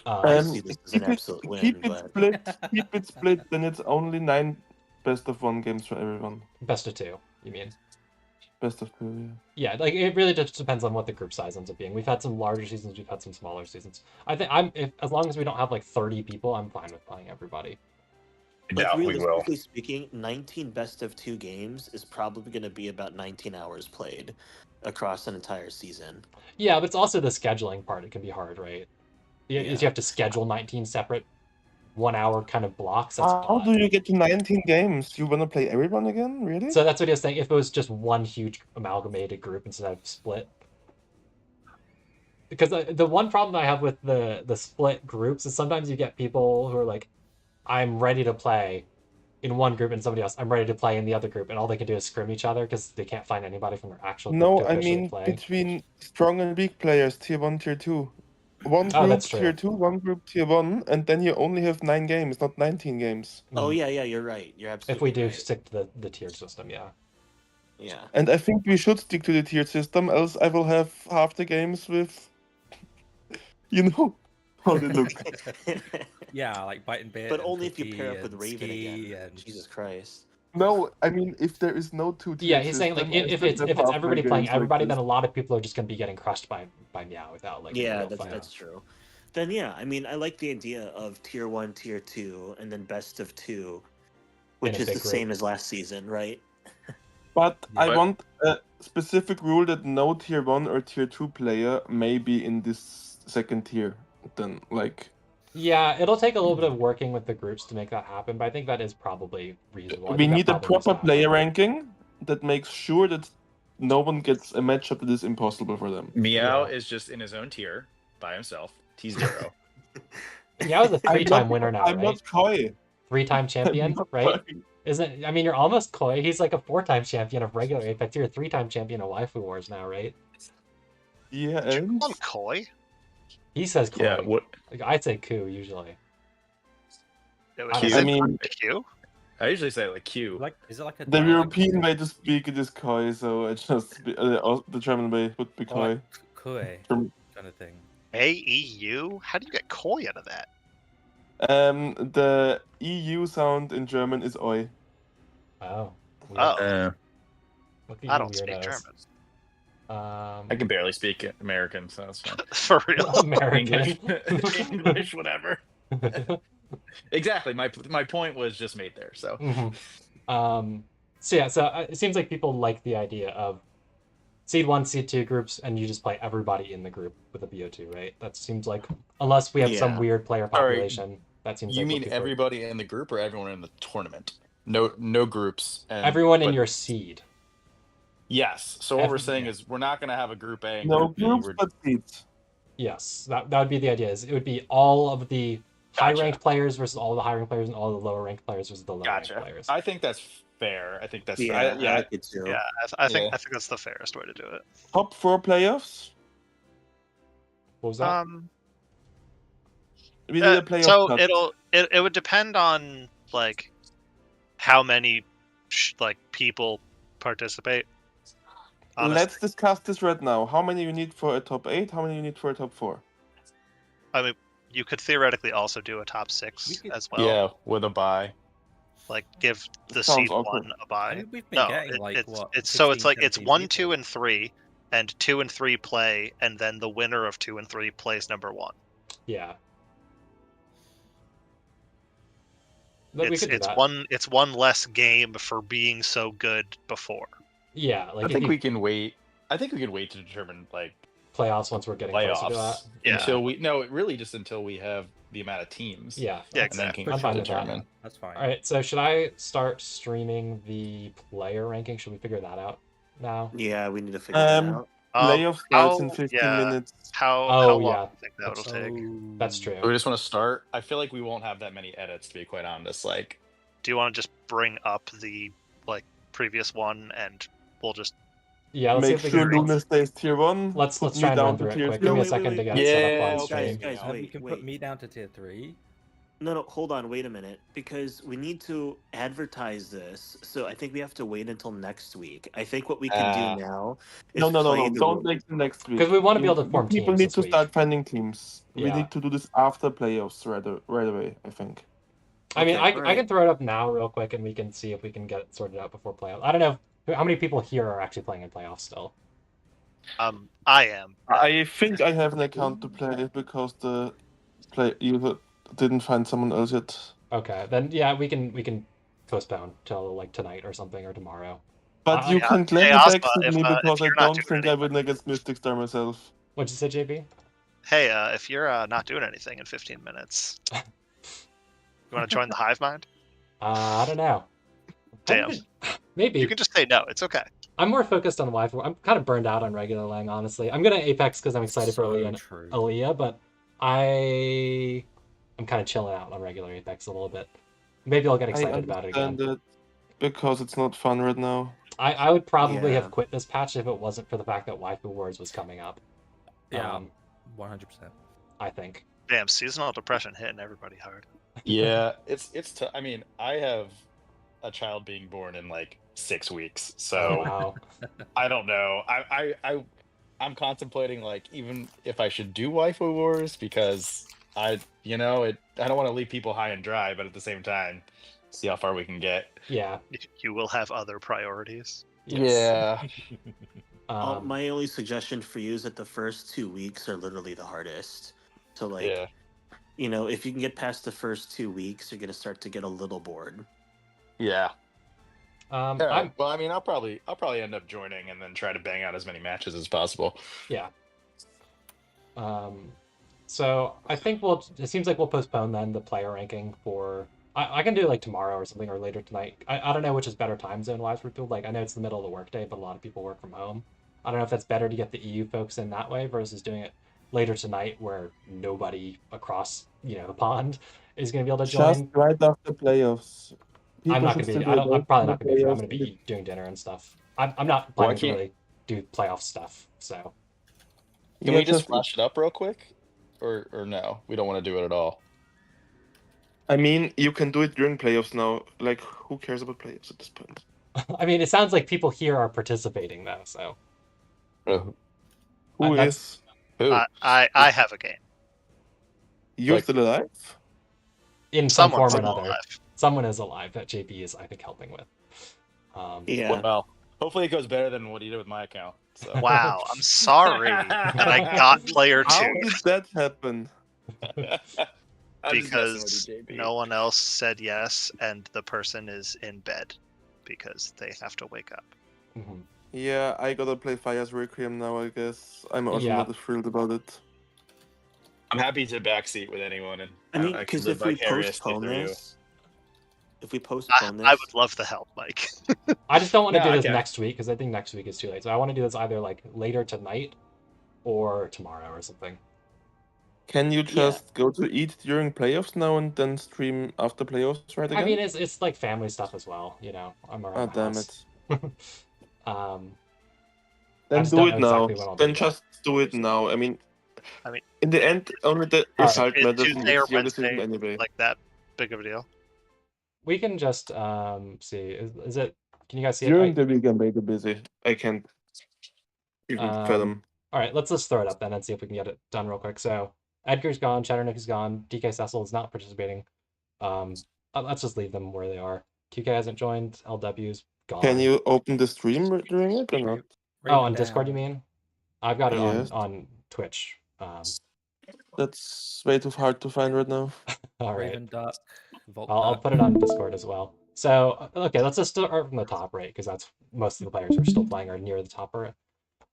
I see this as an Keep it, absolute win, keep it but split. Keep it split. Then it's only 9 best of 1 games for everyone. Best of 2, you mean? Best of 2, yeah. Yeah, like it really just depends on what the group size ends up being. We've had some larger seasons, we've had some smaller seasons. I think as long as we don't have like 30 people, I'm fine with playing everybody. like Yeah, we will. realistically speaking, 19 best of 2 games is probably going to be about 19 hours played across an entire season. Yeah, but it's also the scheduling part. It can be hard, right? You Yeah. have to schedule 19 separate 1 hour kind of blocks. That's How odd. do you get to 19 games? You want to play everyone again? Really? So that's what he was saying. If it was just one huge amalgamated group instead of split, because the one problem I have with the split groups is sometimes you get people who are like, I'm ready to play in one group and somebody else, I'm ready to play in the other group, and all they can do is scrim each other because they can't find anybody from their actual group No, to I officially mean play. between strong and weak players, tier 1, tier 2. One Oh, group that's true. tier 2, one group tier 1, and then you only have 9 games, not 19 games. Oh yeah, you're right. You're absolutely If we do right. stick to the tiered system, yeah. Yeah. And I think we should stick to the tiered system, else I will have half the games with, how they look. yeah, like Bite and Bit. But and only if you Cookie pair up with and Raven Ski again. and Jesus Christ. No, I mean if there is no 2-tiered Yeah, he's saying like system, I if still it's have if it's half my everybody playing games like everybody, then this. a lot of people are just gonna be getting crushed by Meow without like a Yeah, real fight. that's true. Then yeah, I mean I like the idea of tier 1, tier 2, and then best of 2, which a is the big same group. as last season, right? But I But- want a specific rule that no tier 1 or tier 2 player may be in this second tier. Then like Yeah, it'll take a little bit of working with the groups to make that happen, but I think that is probably reasonable. I we think that need a probably needs to proper happen. player ranking that makes sure that no one gets a matchup that is impossible for them. Meow Yeah. is just in his own tier by himself. T0. Meow is a I'm 3-time not- winner now, I'm right? not coy. 3-time champion, I'm not right? coy. Isn't I mean you're almost Koi. He's like a 4-time champion of regular Apex. You're a 3-time champion of Waifu Wars now, right? Yeah, Did you and call him Koi? He says Koi. Yeah, what Like, I'd say Ku usually. It I was I mean Q? I usually say like Q. like is it like a the dialect? European way to speak it is coy, so I just the German way would be Or coy. like Kue Germ- kind of thing. AEU? How do you get Koi out of that? The EU sound in German is oi. Oh. Weird. Oh. Look at I you don't speak weirdos. German. I can barely speak American, so that's fine. For real. American. English, whatever. Exactly. My point was just made there. So So yeah, so it seems like people like the idea of seed 1, seed 2 groups, and you just play everybody in the group with a BO2, right? That seems like, unless we have some Yeah. weird player Sorry, population, that seems you like what mean people are- everybody in the group or everyone in the tournament? No groups. And, everyone in but- your seed. Yes. So what we're Every- saying is we're not going to have a group A and No group B. groups We're- but seats. Yes, that would be the idea. Is it would be all of the high Gotcha. ranked players versus all the high ranked players, and all the lower ranked players versus the lower ranked Gotcha. players. I think that's fair. I think that's Yeah, I, I like it too. Yeah, I think Yeah. that's the fairest way to do it. Top 4 playoffs. What was that? We need a playoff So cut. it would depend on like how many like people participate. Honestly. Let's discuss this right now. How many you need for a top 8? How many you need for a top 4? I mean, you could theoretically also do a top 6 as well. Yeah, with a bye. Like give the Sounds seed awkward. 1 a bye. I mean, we've been No, getting like it's what? it's so it's 16, like it's 17 1, people. 2, and 3, and 2 and 3 play, and then the winner of 2 and 3 plays number 1. Yeah. But we could do that. It's one less game for being so good before. Yeah, like I think we can wait. I think we could wait to determine like playoffs once we're getting closer to that. playoffs Yeah. until we really just until we have the amount of teams. Yeah. Yeah, And then exactly. can I'm fine with that. determine. That's fine. All right, so should I start streaming the player ranking? Should we figure that out now? Yeah, we need to figure that out. Playoff starts in 15 minutes. How Oh, long yeah. do you think that will take? That's true. We just want to start. I feel like we won't have that many edits, to be quite honest. Like, Do you want to just bring up the previous one and we'll just Yeah, let's see Make if we sure can. Luna stays tier 1. Let's put try me and down run to through it tier quick. 2. Give me a wait, second wait, to get wait. it set up Yeah, on okay. stream. Guys, You wait, can wait. put me down to tier 3. No, hold on, wait a minute. Because we need to advertise this, so I think we have to wait until next week. I think what we can do now is No. play the Don't make it next week. Because we want to be able to form People teams need this to week. start finding teams. We Yeah. need to do this after playoffs right away, I think. I mean, Okay, I alright. can throw it up now real quick, and we can see if we can get it sorted out before playoffs. I don't know how many people here are actually playing in playoffs still. I am. I think I have an account to play because the user didn't find someone else yet. Okay, then yeah, we can postpone till like tonight or something or tomorrow. But you yeah. can claim Hey, the Ozma, backseat if, me if because I you're not don't doing think I win against Mystic Star myself. What'd you say, JB? Hey, if you're not doing anything in 15 minutes, you want to join the hive mind? I don't know. Damn. Maybe. You can just say no. It's okay. I'm more focused on Waifu. I'm kind of burned out on regular Lang, honestly. I'm gonna Apex because I'm excited for Aaliyah, but I'm kind of chilling out on regular Apex a little bit. Maybe I'll get excited about it again. I understand it because it's not fun right now. I would probably Yeah. have quit this patch if it wasn't for the fact that Waifu Wars was coming up. Yeah, 100%. I think. Damn, seasonal depression hitting everybody hard. yeah, it's I mean, I have a child being born in like 6 weeks, so Wow. I don't know. I'm contemplating like even if I should do Waifu Wars because I don't want to leave people high and dry, but at the same time, see how far we can get. Yeah. You will have other priorities. Yes. Yeah. My only suggestion for you is that the first 2 weeks are literally the hardest. So like, Yeah. if you can get past the first 2 weeks, you're gonna start to get a little bored. Yeah. I'm Well, I mean, I'll probably end up joining and then try to bang out as many matches as possible. yeah. So I think it seems like we'll postpone then the player ranking for. I can do like tomorrow or something or later tonight. I don't know which is better time zone wise for people. Like I know it's the middle of the workday, but a lot of people work from home. I don't know if that's better to get the EU folks in that way versus doing it later tonight where nobody across the pond is going to be able to join. Just right after playoffs. I'm not going to be. I'm probably not going to be. I'm going to be doing dinner and stuff. I'm not planning to really do playoff stuff. So Can we just flash it up real quick, or no? We don't want to do it at all. I mean, you can do it during playoffs now. Like, who cares about playoffs at this point? I mean, it sounds like people here are participating though. So Who is? Who? I have a game. You're Like- still alive? in some Someone's form or still another, alive. someone is alive that JP is, I think, helping with. Yeah. Well, hopefully it goes better than what you did with my account. So. Wow, I'm sorry that I got player How 2 did that happen? I'm just messing with because you, JP. no one else said yes, and the person is in bed because they have to wake up. Mhm. Yeah, I gotta play Fire's Requiem now, I guess. I'm also Yeah. not thrilled about it. I'm happy to backseat with anyone, and I mean, can because live if we vicariously postpone through you. this, I would love the help, Mike. I just don't want to No, do I this get it. next week because I think next week is too late. So I want to do this either like later tonight or tomorrow or something. Can you just go to eat during playoffs now and then stream after playoffs right again? I mean, it's like family stuff as well. I'm around Oh, the damn house. it. I Then just do don't it know now. exactly when I'll do Then that. just do it now. I mean, I mean, in the end, only the Alright. result Is matters. Tuesday or It's your decision Wednesday anyway. like that big of a deal? We can just see. Is it? Can you guys see it? During the week, I'm very busy. I can't You can fed them. All right, let's just throw it up then and see if we can get it done real quick. So Edgar's gone, Chatternick is gone, DK Cecil is not participating. Let's just leave them where they are. QK hasn't joined, LW's gone. Can you open the stream during it or not? Oh, on Discord you mean? I've got it Yes. on Twitch. That's way too hard to find right now. All right. Raven Duck, Volt I'll Duck. put it on Discord as well. So, okay, let's just start from the top, right? Because that's most of the players who are still playing are near the top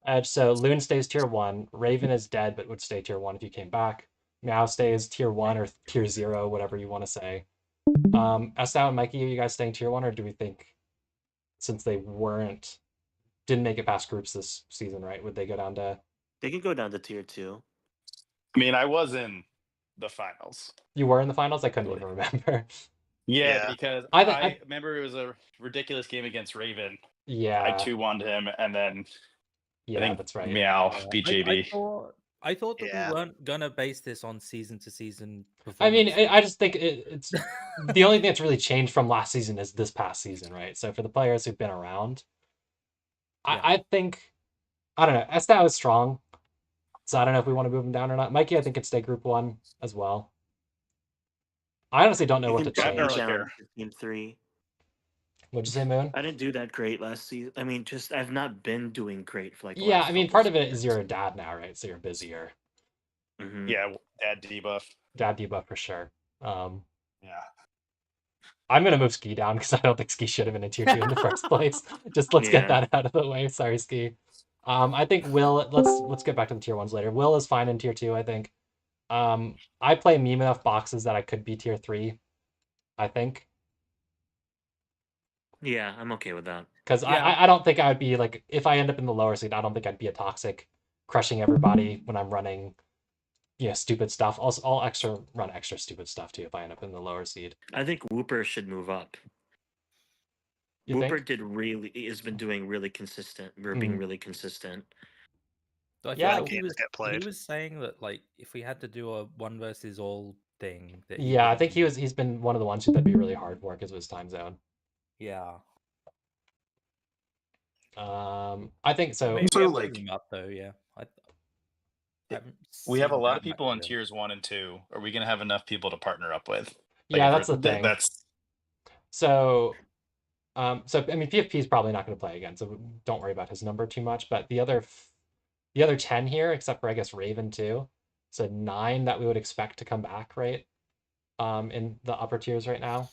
edge. So Loon stays tier 1. Raven is dead, but would stay tier 1 if you came back. Meow stays tier 1 or tier 0, whatever you want to say. Estao and Mikey, are you guys staying tier 1, or do we think, since they didn't make it past groups this season, right? Would they go down to... They can go down to tier 2. I mean, I was in the finals. You were in the finals? I couldn't even remember. Yeah, because I remember it was a ridiculous game against Raven. Yeah. I 2-1'd him, and then yeah, I think that's right. Meow beat JB. I thought that we weren't gonna base this on season to season performance. I mean, I just think it's the only thing that's really changed from last season is this past season, right? So for the players who've been around, I think, I don't know, Estao is strong, so I don't know if we want to move him down or not. Mikey, I think, could stay group 1 as well. I honestly don't know what to change. Team 3. What'd you say, Moon? I didn't do that great last season. I mean, just I've not been doing great for like. Yeah, I mean, part of it is you're a dad now, right? So you're busier. Mm-hmm. Yeah, dad debuff. Dad debuff for sure. Yeah. I'm gonna move Ski down because I don't think Ski should have been in tier 2 in the first place. Just let's get that out of the way. Sorry, Ski. I think Will. Let's get back to the tier 1s later. Will is fine in tier 2, I think. I play meme enough boxes that I could be tier 3, I think. Yeah, I'm okay with that. Because I don't think I would be like, if I end up in the lower seed, I don't think I'd be a toxic, crushing everybody when I'm running, stupid stuff. I'll run extra stupid stuff too if I end up in the lower seed. I think Whooper should move up. Whooper has been doing really consistent. We're being really consistent. So I feel like he was saying that, like, if we had to do a 1 versus all thing, that I think he's been one of the ones that'd be really hard for because of his time zone. Yeah. I think so. Maybe so, like, him up though, yeah. We have a lot of people in tiers 1 and 2. Are we gonna have enough people to partner up with? Like, yeah, that's the thing. So I mean, PFP is probably not going to play again, so don't worry about his number too much. But the other 10 here, except for I guess Raven too, so 9 that we would expect to come back, right? In the upper tiers right now.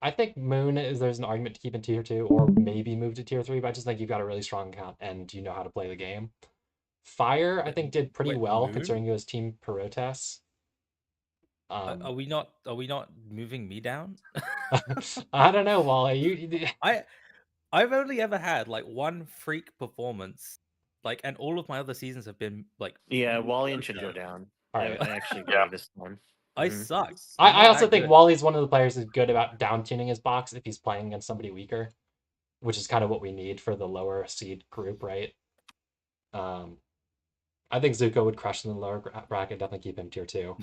I think Moon there's an argument to keep in tier 2 or maybe move to tier 3, but I just think you've got a really strong account and you know how to play the game. Fire, I think, did pretty well Moon? Considering it was Team Perotas. Are we not moving me down? I don't know, Wally. I've only ever had like 1 freak performance, like, and all of my other seasons have been like. Yeah, Wally should go down. All right. I actually agree this one. I suck. I also think Wally's one of the players who's good about down tuning his box if he's playing against somebody weaker, which is kind of what we need for the lower seed group, right? I think Zuko would crush in the lower bracket, definitely keep him tier 2.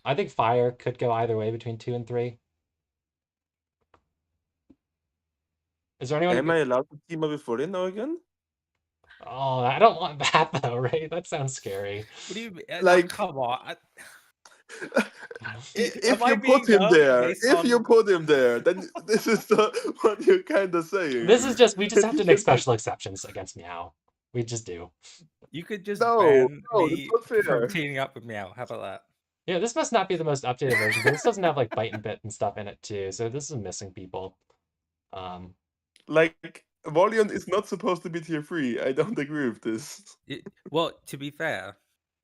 I think Fire could go either way between 2 and 3. Is there anyone? Am I allowed to team up with Florian now again? Oh, I don't want that though, right? That sounds scary. What do you mean? Like, come on. If you put him there, then this is what you're kind of saying. This is just, we just have to make special exceptions against Meow. We just do. You could just ban me from teaming up with Meow. How about that? Yeah, this must not be the most updated version, but this doesn't have like bite and bit and stuff in it too, so this is missing people. Like, Volion is not supposed to be tier 3. I don't agree with this. Well, to be fair,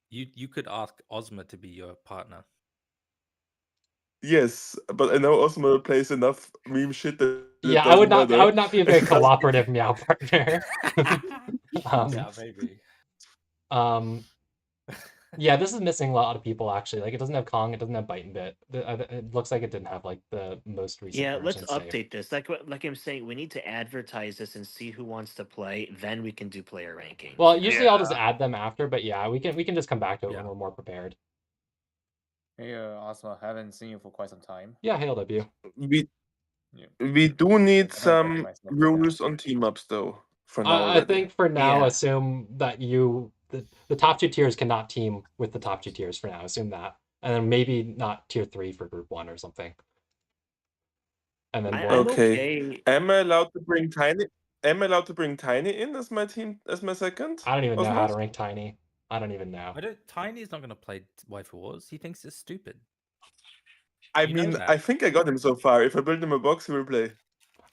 you could ask Ozma to be your partner. Yes, but I know Ozma plays enough meme shit that I would not be a very cooperative Meow partner. Yeah, maybe. Yeah, this is missing a lot of people actually. Like, it doesn't have Kong, it doesn't have Bite and Bit. It looks like it didn't have like the most recent. Yeah, let's update this. Like I'm saying, we need to advertise this and see who wants to play. Then we can do player ranking. Well, usually I'll just add them after, but yeah, we can just come back to it when we're more prepared. Hey, Ozma, haven't seen you for quite some time. Yeah, hey, LW. We do need I don't some think myself like rules that. on team ups though. For now I already. think for now, Yeah. assume that the top 2 tiers cannot team with the top 2 tiers for now. Assume that, and then maybe not tier 3 for group 1 or something. And then we'll... I'm okay. Am I allowed to bring Tiny? Am I allowed to bring Tiny in as my team as my second? I don't even know how to Osmos? rank Tiny. I don't even know. Tiny's not going to play Waifu Wars. He thinks it's stupid. I You know mean, that. I think I got him so far. If I build him a box, he will play.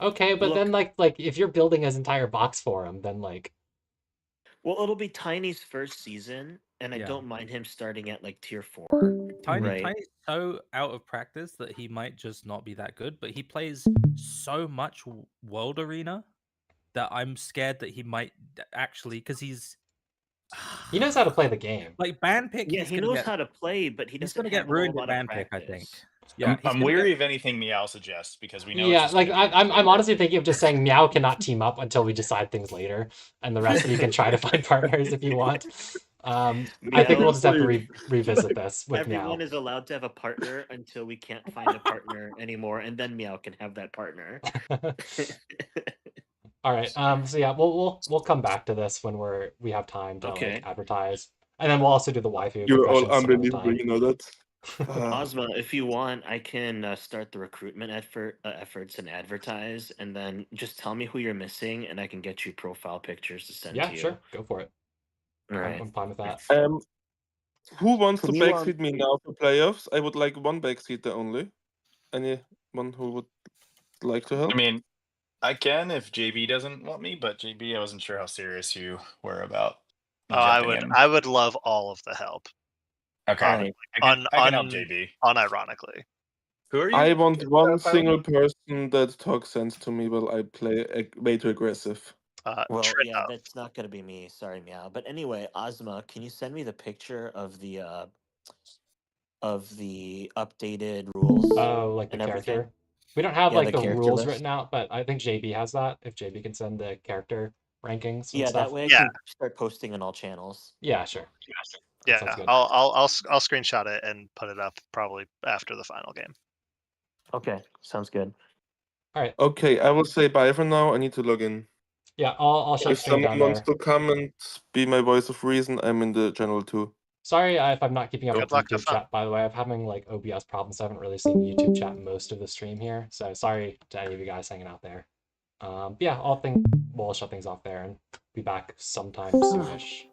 Okay, but Look- then like if you're building his entire box for him, then like Well, it'll be Tiny's first season, and I Yeah. don't mind him starting at like tier 4. Tiny's Right. so out of practice that he might just not be that good, but he plays so much World Arena that I'm scared that he might actually, because he's he knows how to play the game. like ban pick. Yeah, he's he gonna knows get, how to play, but he he's doesn't gonna get have a whole ruined at lot of ban pick. I practice. think. Yeah, he's I'm gonna weary get- of anything Meow suggests because we know Yeah, it's just like gonna be I'm favorite. honestly thinking of just saying Meow cannot team up until we decide things later, and the rest of you can try to find partners if you want. I think we'll just have to revisit this with Everyone Meow. is allowed to have a partner until we can't find a partner anymore, and then Meow can have that partner. All right. So yeah, we'll come back to this when we have time to Okay. like advertise, and then we'll also do the waifu You're all confessions some other unbelievable, time. you know that. Ozma, if you want, I can start the recruitment efforts and advertise, and then just tell me who you're missing, and I can get you profile pictures to send to Yeah, you. sure. Go for it. All right. I'm fine with that. Who wants to From you on- backseat me now for playoffs? I would like one backseater only. Anyone who would like to help? I mean, I can if JB doesn't want me, but JB, I wasn't sure how serious you were about. Oh, jumping in. I would love all of the help. Okay, All right. I can help JB. Unironically. Who are you? I want one Pilot? single person that talks sense to me while I play way too aggressive. Well, Trina. yeah, that's not gonna be me. Sorry, Meow. But anyway, Ozma, can you send me the picture of the updated rules? Oh, like the and everything? character. We don't have Yeah, like the the character rules list. written out, but I think JB has that. If JB can send the character rankings and Yeah, stuff. that way I Yeah. can start posting on all channels. Yeah, sure. That Yeah, sounds good. I'll screenshot it and put it up probably after the final game. Okay, sounds good. All right. Okay, I will say bye for now. I need to log in. Yeah, I'll shut If the stream someone down wants there. to come and be my voice of reason, I'm in the channel too. Sorry if I'm not keeping up Good with luck, have YouTube fun. chat, by the way. I'm having like OBS problems. I haven't really seen YouTube chat most of the stream here. So sorry to any of you guys hanging out there. Yeah, we'll shut things off there and be back sometime soonish.